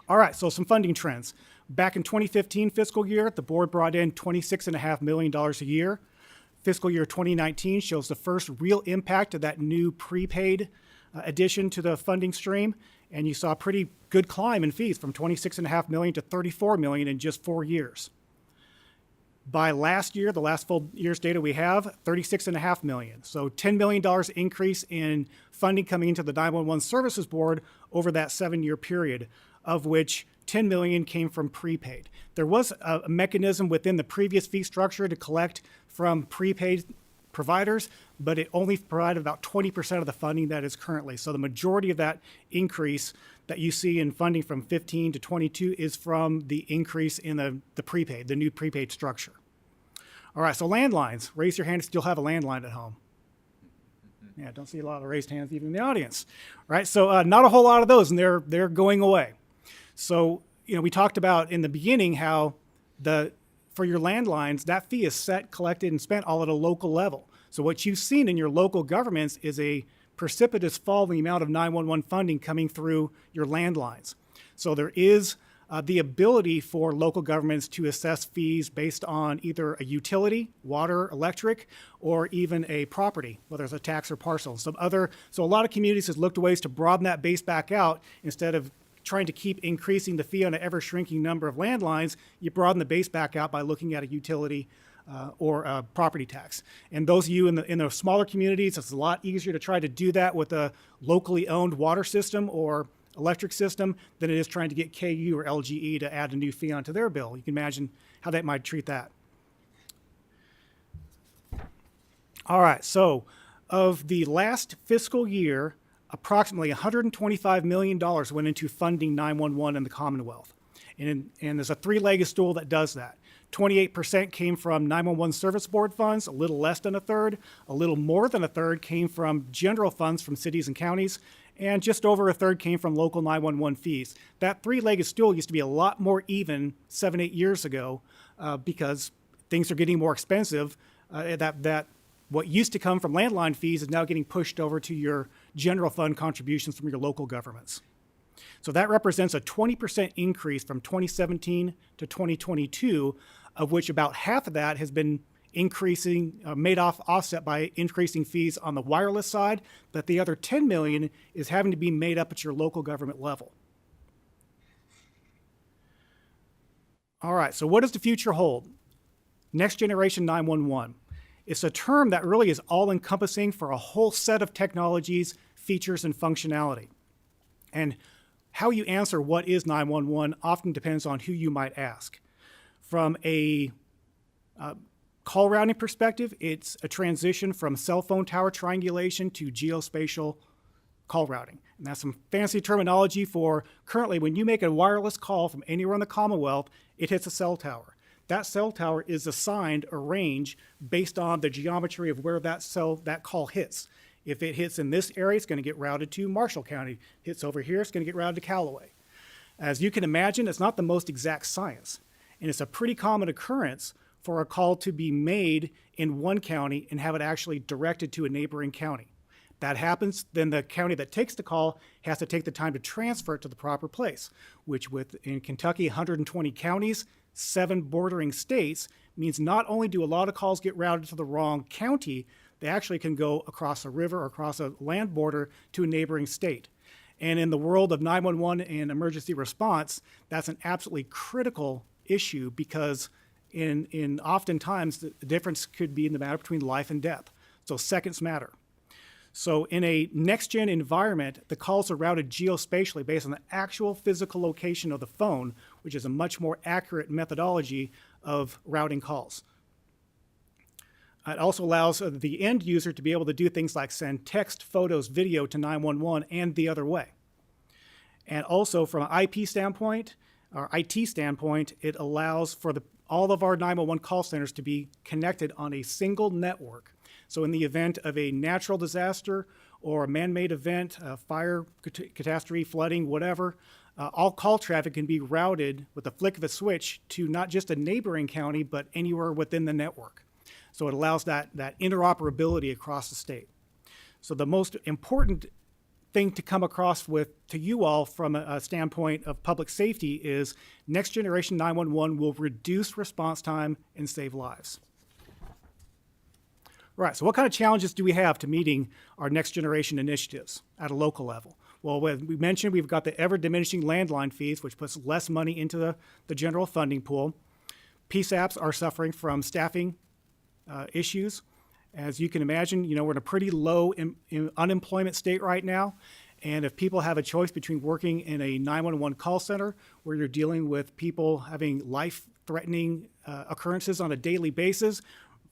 All right, so some funding trends. Back in 2015 fiscal year, the board brought in $26.5 million a year. Fiscal year 2019 shows the first real impact of that new prepaid addition to the funding stream, and you saw a pretty good climb in fees from $26.5 million to $34 million in just 4 years. By last year, the last full year's data we have, $36.5 million. So $10 million increase in funding coming into the 911 Services Board over that 7-year period, of which $10 million came from prepaid. There was a mechanism within the previous fee structure to collect from prepaid providers, but it only provided about 20% of the funding that is currently. So the majority of that increase that you see in funding from 15 to 22 is from the increase in the prepaid, the new prepaid structure. All right, so landlines. Raise your hand if you still have a landline at home. Yeah, don't see a lot of raised hands even in the audience. All right, so not a whole lot of those, and they're going away. So, we talked about in the beginning how for your landlines, that fee is set, collected, and spent all at a local level. So what you've seen in your local governments is a precipitous fall in the amount of 911 funding coming through your landlines. So there is the ability for local governments to assess fees based on either a utility, water, electric, or even a property, whether it's a tax or parcel. So a lot of communities have looked at ways to broaden that base back out. Instead of trying to keep increasing the fee on an ever-shrinking number of landlines, you broaden the base back out by looking at a utility or a property tax. And those of you in the smaller communities, it's a lot easier to try to do that with a locally owned water system or electric system than it is trying to get KU or LGE to add a new fee onto their bill. You can imagine how that might treat that. All right, so of the last fiscal year, approximately $125 million went into funding 911 in the Commonwealth. And there's a three-legged stool that does that. 28% came from 911 Service Board funds, a little less than a third. A little more than a third came from general funds from cities and counties, and just over a third came from local 911 fees. That three-legged stool used to be a lot more even 7-8 years ago because things are getting more expensive. That what used to come from landline fees is now getting pushed over to your general fund contributions from your local governments. So that represents a 20% increase from 2017 to 2022, of which about half of that has been offset by increasing fees on the wireless side, but the other $10 million is having to be made up at your local government level. All right, so what does the future hold? Next Generation 911. It's a term that really is all-encompassing for a whole set of technologies, features, and functionality. And how you answer what is 911 often depends on who you might ask. From a call routing perspective, it's a transition from cell phone tower triangulation to geospatial call routing. And that's some fancy terminology for currently when you make a wireless call from anywhere in the Commonwealth, it hits a cell tower. That cell tower is assigned a range based on the geometry of where that call hits. If it hits in this area, it's going to get routed to Marshall County. Hits over here, it's going to get routed to Callaway. As you can imagine, it's not the most exact science. And it's a pretty common occurrence for a call to be made in one county and have it actually directed to a neighboring county. That happens, then the county that takes the call has to take the time to transfer it to the proper place, which in Kentucky, 120 counties, 7 bordering states, means not only do a lot of calls get routed to the wrong county, they actually can go across a river or across a land border to a neighboring state. And in the world of 911 and emergency response, that's an absolutely critical issue because in oftentimes the difference could be in the matter between life and death. So seconds matter. So in a next-gen environment, the calls are routed geospatially based on the actual physical location of the phone, which is a much more accurate methodology of routing calls. It also allows the end user to be able to do things like send text, photos, video to 911 and the other way. And also from an IP standpoint, or IT standpoint, it allows for all of our 911 call centers to be connected on a single network. So in the event of a natural disaster or a man-made event, fire, catastrophe, flooding, whatever, all call traffic can be routed with a flick of a switch to not just a neighboring county, but anywhere within the network. So it allows that interoperability across the state. So the most important thing to come across to you all from a standpoint of public safety is Next Generation 911 will reduce response time and save lives. Right, so what kind of challenges do we have to meeting our next generation initiatives at a local level? Well, as we mentioned, we've got the ever-diminishing landline fees, which puts less money into the general funding pool. PSAPs are suffering from staffing issues. As you can imagine, we're in a pretty low unemployment state right now. And if people have a choice between working in a 911 call center where you're dealing with people having life-threatening occurrences on a daily basis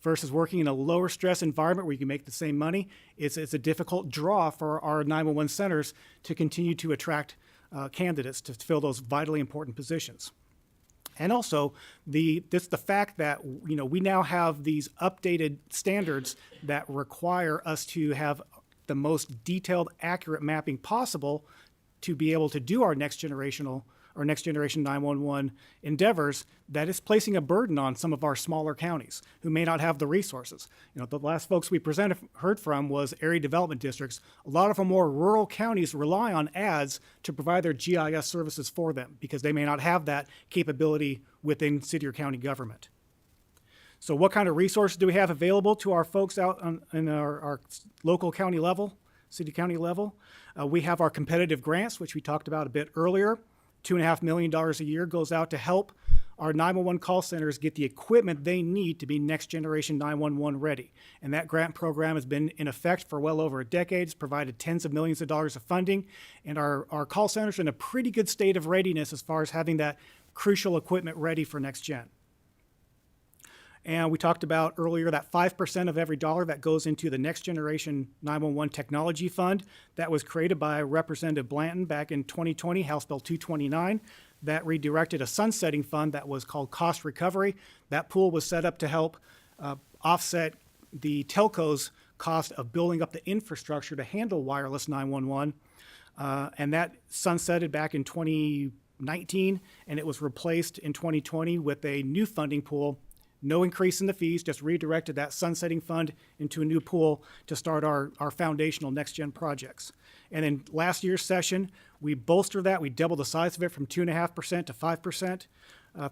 versus working in a lower stress environment where you can make the same money, it's a difficult draw for our 911 centers to continue to attract candidates to fill those vitally important positions. And also, the fact that we now have these updated standards that require us to have the most detailed, accurate mapping possible to be able to do our next generation 911 endeavors, that is placing a burden on some of our smaller counties who may not have the resources. The last folks we heard from was area development districts. A lot of our more rural counties rely on ads to provide their GIS services for them because they may not have that capability within city or county government. So what kind of resources do we have available to our folks out in our local county level, city county level? We have our competitive grants, which we talked about a bit earlier. $2.5 million a year goes out to help our 911 call centers get the equipment they need to be next generation 911 ready. And that grant program has been in effect for well over a decade. It's provided tens of millions of dollars of funding. And our call centers are in a pretty good state of readiness as far as having that crucial equipment ready for next gen. And we talked about earlier that 5% of every dollar that goes into the Next Generation 911 Technology Fund that was created by Representative Blanton back in 2020, House Bill 229, that redirected a sunsetting fund that was called Cost Recovery. That pool was set up to help offset the telco's cost of building up the infrastructure to handle wireless 911. And that sunsetted back in 2019, and it was replaced in 2020 with a new funding pool. No increase in the fees, just redirected that sunsetting fund into a new pool to start our foundational next-gen projects. And in last year's session, we bolstered that. We doubled the size of it from 2.5% to 5%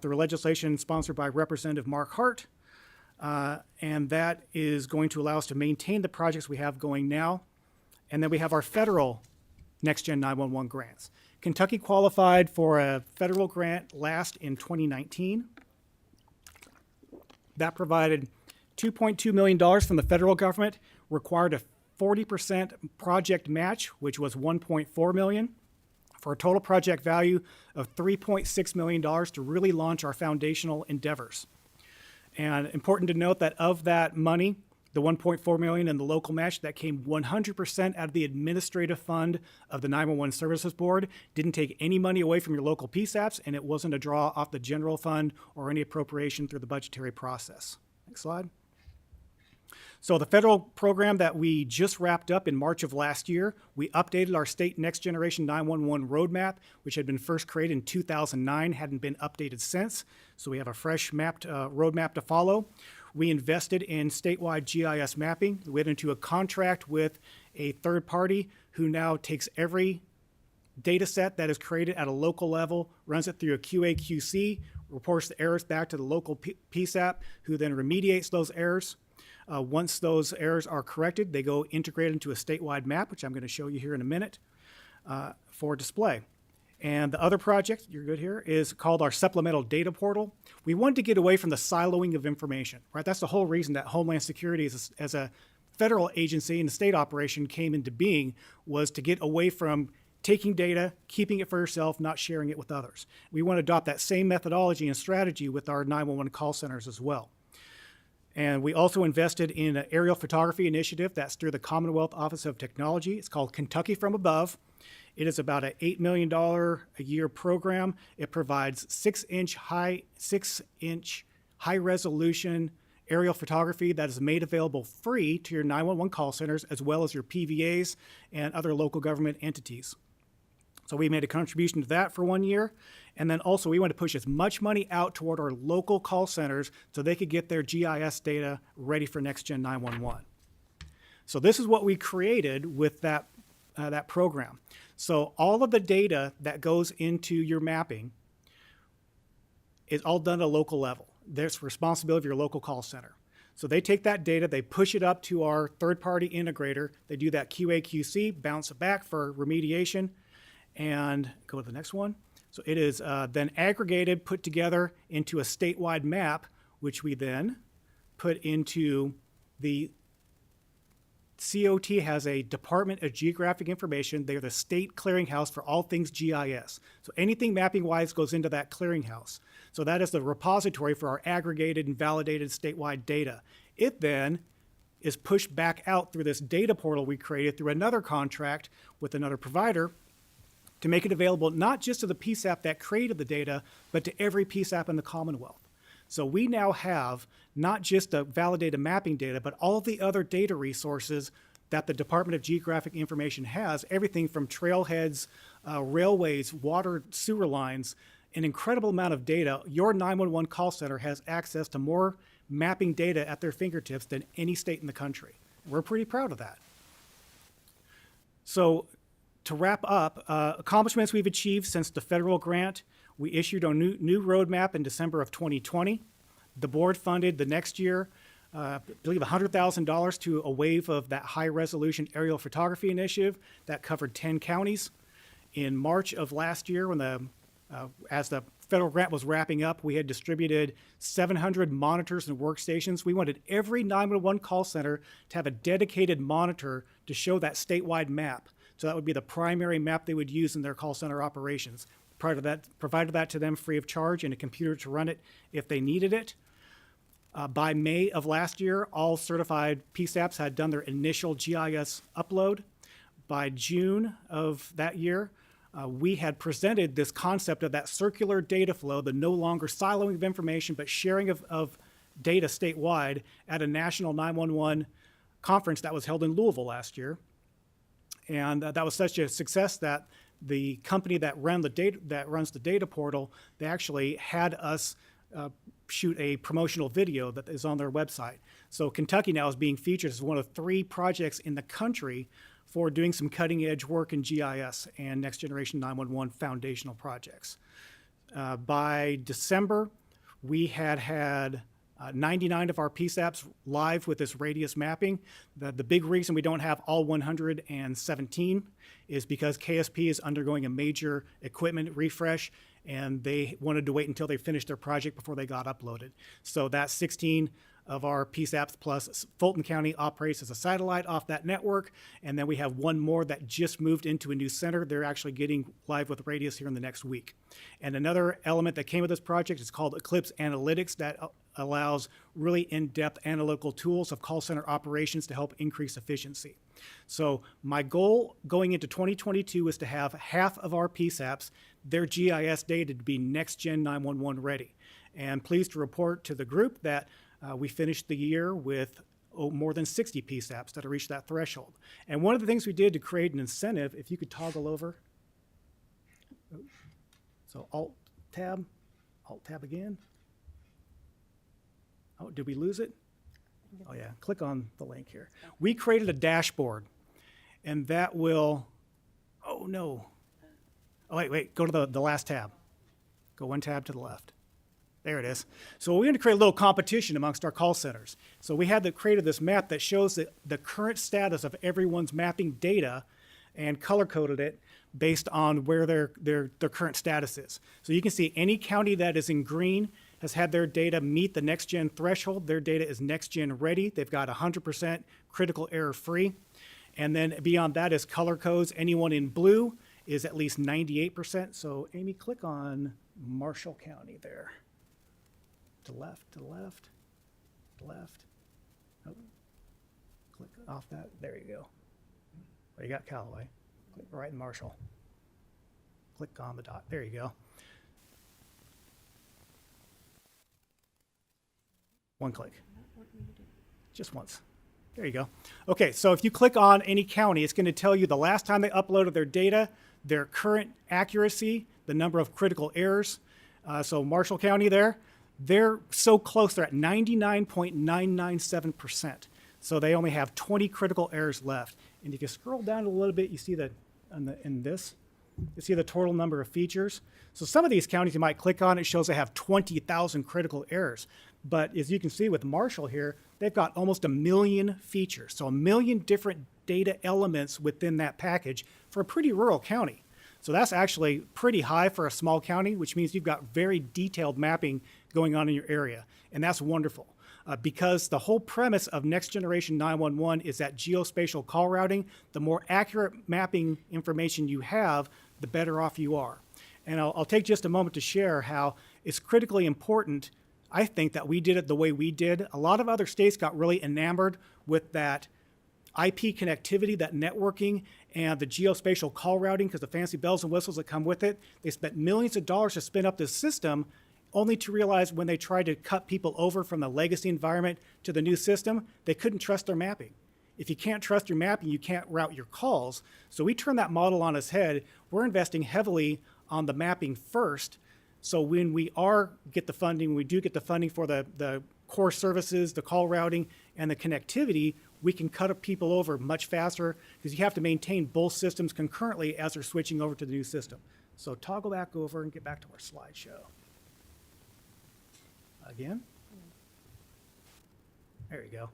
through legislation sponsored by Representative Mark Hart. And that is going to allow us to maintain the projects we have going now. And then we have our federal next-gen 911 grants. Kentucky qualified for a federal grant last in 2019. That provided $2.2 million from the federal government, required a 40% project match, which was $1.4 million, for a total project value of $3.6 million to really launch our foundational endeavors. And important to note that of that money, the $1.4 million and the local match, that came 100% out of the administrative fund of the 911 Services Board. Didn't take any money away from your local PSAPs, and it wasn't a draw off the general fund or any appropriation through the budgetary process. Next slide. So the federal program that we just wrapped up in March of last year, we updated our state Next Generation 911 roadmap, which had been first created in 2009, hadn't been updated since. So we have a fresh mapped roadmap to follow. We invested in statewide GIS mapping. We went into a contract with a third party who now takes every data set that is created at a local level, runs it through a QA/QC, reports the errors back to the local PSAP, who then remediates those errors. Once those errors are corrected, they go integrated into a statewide map, which I'm going to show you here in a minute, for display. And the other project, you're good here, is called our Supplemental Data Portal. We wanted to get away from the siloing of information, right? That's the whole reason that Homeland Security as a federal agency and the state operation came into being, was to get away from taking data, keeping it for yourself, not sharing it with others. We want to adopt that same methodology and strategy with our 911 call centers as well. And we also invested in an aerial photography initiative that's through the Commonwealth Office of Technology. It's called Kentucky from Above. It is about an $8 million a year program. It provides 6-inch high-resolution aerial photography that is made available free to your 911 call centers as well as your PVAs and other local government entities. So we made a contribution to that for 1 year. And then also we want to push as much money out toward our local call centers so they could get their GIS data ready for Next Gen 911. So this is what we created with that program. So all of the data that goes into your mapping is all done at a local level. There's responsibility of your local call center. So they take that data, they push it up to our third-party integrator. They do that QA/QC, bounce it back for remediation, and go to the next one. So it is then aggregated, put together into a statewide map, which we then put into the COT has a Department of Geographic Information. They're the state clearinghouse for all things GIS. So anything mapping-wise goes into that clearinghouse. So that is the repository for our aggregated and validated statewide data. It then is pushed back out through this data portal we created through another contract with another provider to make it available not just to the PSAP that created the data, but to every PSAP in the Commonwealth. So we now have not just the validated mapping data, but all of the other data resources that the Department of Geographic Information has, everything from trailheads, railways, water, sewer lines, an incredible amount of data. Your 911 call center has access to more mapping data at their fingertips than any state in the country. We're pretty proud of that. So to wrap up, accomplishments we've achieved since the federal grant. We issued a new roadmap in December of 2020. The board funded the next year, I believe $100,000 to a wave of that high-resolution aerial photography initiative that covered 10 counties. In March of last year, when as the federal grant was wrapping up, we had distributed 700 monitors and workstations. We wanted every 911 call center to have a dedicated monitor to show that statewide map. So that would be the primary map they would use in their call center operations. Provided that to them free of charge and a computer to run it if they needed it. By May of last year, all certified PSAPs had done their initial GIS upload. By June of that year, we had presented this concept of that circular data flow, the no longer siloing of information, but sharing of data statewide at a national 911 conference that was held in Louisville last year. And that was such a success that the company that runs the data portal, they actually had us shoot a promotional video that is on their website. So Kentucky now is being featured as one of 3 projects in the country for doing some cutting edge work in GIS and Next Generation 911 foundational projects. By December, we had 99 of our PSAPs live with this radius mapping. The big reason we don't have all 117 is because KSP is undergoing a major equipment refresh, and they wanted to wait until they finished their project before they got uploaded. So that's 16 of our PSAPs plus Fulton County operates as a satellite off that network, and then we have one more that just moved into a new center. They're actually getting live with Radius here in the next week. And another element that came with this project is called Eclipse Analytics that allows really in-depth analytical tools of call center operations to help increase efficiency. So my goal going into 2022 is to have half of our PSAPs, their GIS data to be Next Gen 911 ready. And pleased to report to the group that we finished the year with more than 60 PSAPs that have reached that threshold. And one of the things we did to create an incentive, if you could toggle over. So Alt-Tab again. Oh, did we lose it? Oh yeah, click on the link here. We created a dashboard, and that will, oh no. Oh wait, go to the last tab. Go one tab to the left. There it is. So we're going to create a little competition amongst our call centers. So we had created this map that shows the current status of everyone's mapping data and color-coded it based on where their current status is. So you can see any county that is in green has had their data meet the next-gen threshold. Their data is next-gen ready. They've got 100% critical error-free. And then beyond that is color codes. Anyone in blue is at least 98%. So Amy, click on Marshall County there. To the left, to the left, to the left. Oh, click off that. There you go. Well, you got Callaway. Click right in Marshall. Click on the dot. There you go. One click. Just once. There you go. Okay, so if you click on any county, it's going to tell you the last time they uploaded their data, their current accuracy, the number of critical errors. So Marshall County there, they're so close, they're at 99.997%. So they only have 20 critical errors left. And if you scroll down a little bit, you see that in this, you see the total number of features. So some of these counties you might click on, it shows they have 20,000 critical errors. But as you can see with Marshall here, they've got almost 1 million features. So 1 million different data elements within that package for a pretty rural county. So that's actually pretty high for a small county, which means you've got very detailed mapping going on in your area. And that's wonderful. Because the whole premise of Next Generation 911 is that geospatial call routing. The more accurate mapping information you have, the better off you are. And I'll take just a moment to share how it's critically important, I think, that we did it the way we did. A lot of other states got really enamored with that IP connectivity, that networking, and the geospatial call routing because the fancy bells and whistles that come with it. They spent millions of dollars to spin up this system, only to realize when they tried to cut people over from the legacy environment to the new system, they couldn't trust their mapping. If you can't trust your mapping, you can't route your calls. So we turned that model on its head. We're investing heavily on the mapping first. So when we get the funding, we do get the funding for the core services, the call routing, and the connectivity, we can cut people over much faster because you have to maintain both systems concurrently as they're switching over to the new system. So toggle back over and get back to our slideshow. Again. There you go.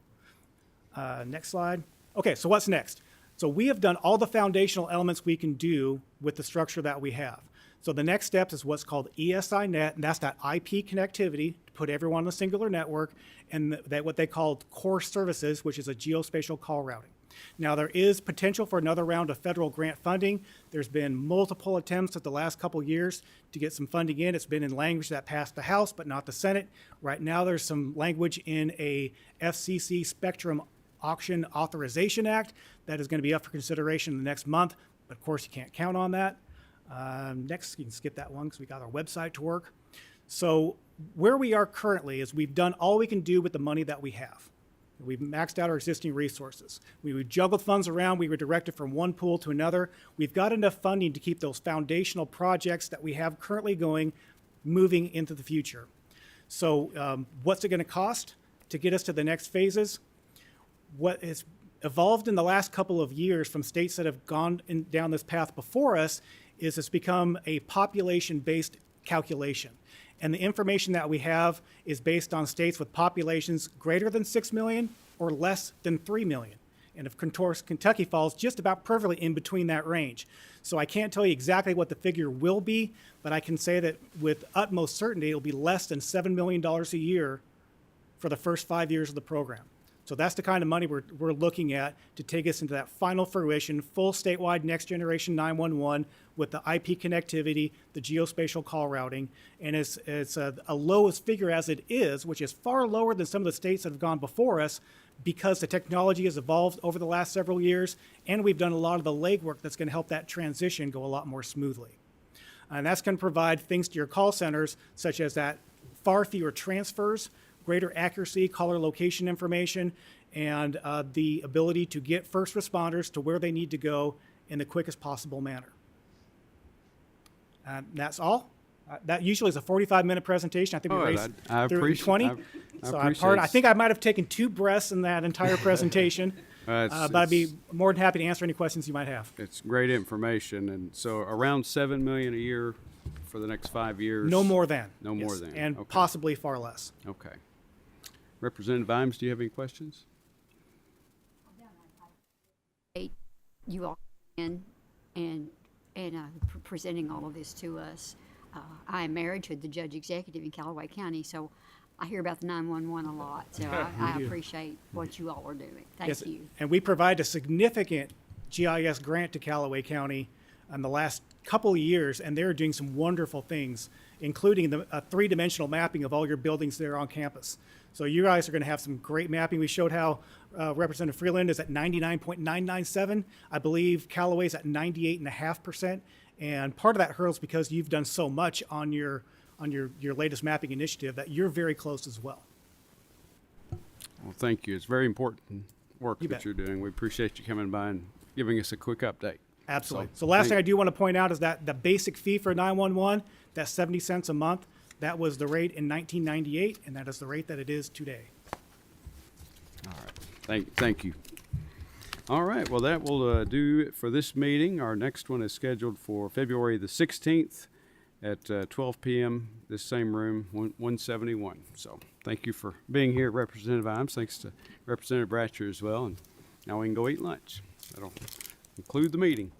Next slide. Okay, so what's next? So we have done all the foundational elements we can do with the structure that we have. So the next step is what's called ESINet, and that's that IP connectivity to put everyone on a singular network, and that what they call core services, which is a geospatial call routing. Now there is potential for another round of federal grant funding. There's been multiple attempts at the last couple years to get some funding in. It's been in language that passed the House, but not the Senate. Right now there's some language in a FCC Spectrum Auction Authorization Act that is going to be up for consideration in the next month, but of course you can't count on that. Next, you can skip that one because we got our website to work. So where we are currently is we've done all we can do with the money that we have. We've maxed out our existing resources. We juggled funds around. We were directed from one pool to another. We've got enough funding to keep those foundational projects that we have currently going moving into the future. So what's it going to cost to get us to the next phases? What has evolved in the last couple of years from states that have gone down this path before us is it's become a population-based calculation. And the information that we have is based on states with populations greater than 6 million or less than 3 million. And of course, Kentucky falls just about perfectly in between that range. So I can't tell you exactly what the figure will be, but I can say that with utmost certainty, it'll be less than $7 million a year for the first 5 years of the program. So that's the kind of money we're looking at to take us into that final fruition, full statewide Next Generation 911 with the IP connectivity, the geospatial call routing. And it's a lowest figure as it is, which is far lower than some of the states that have gone before us because the technology has evolved over the last several years, and we've done a lot of the legwork that's going to help that transition go a lot more smoothly. And that's going to provide things to your call centers, such as that far fewer transfers, greater accuracy, caller location information, and the ability to get first responders to where they need to go in the quickest possible manner. And that's all. That usually is a 45-minute presentation. I think we raced through in 20. I think I might have taken 2 breaths in that entire presentation, but I'd be more than happy to answer any questions you might have. It's great information, and so around $7 million a year for the next 5 years. No more than. No more than. And okay. Possibly far less. Okay. Representative Imes, do you have any questions? You all and presenting all of this to us. I am married to the judge executive in Callaway County, so I hear about the 911 a lot. So I appreciate what you all are doing. Thank you. And we provide a significant GIS grant to Callaway County in the last couple of years, and they're doing some wonderful things, including the 3-dimensional mapping of all your buildings there on campus. So you guys are going to have some great mapping. We showed how Representative Freeland is at 99.997. I believe Callaway's at 98.5%. And part of that hurdle is because you've done so much on your latest mapping initiative that you're very close as well. Well, thank you. It's very important work You that bet. you're doing. We appreciate you coming by and giving us a quick update. Absolutely. So last thank- thing I do want to point out is that the basic fee for 911, that's 70 cents a month. That was the rate in 1998, and that is the rate that it is today. All right. Thank you. All right. Well, that will do it for this meeting. Our next one is scheduled for February the 16th at 12 p.m. This same room, 171. So thank you for being here, Representative Imes. Thanks to Representative Bratcher as well. And now we can go eat lunch. That'll conclude the meeting.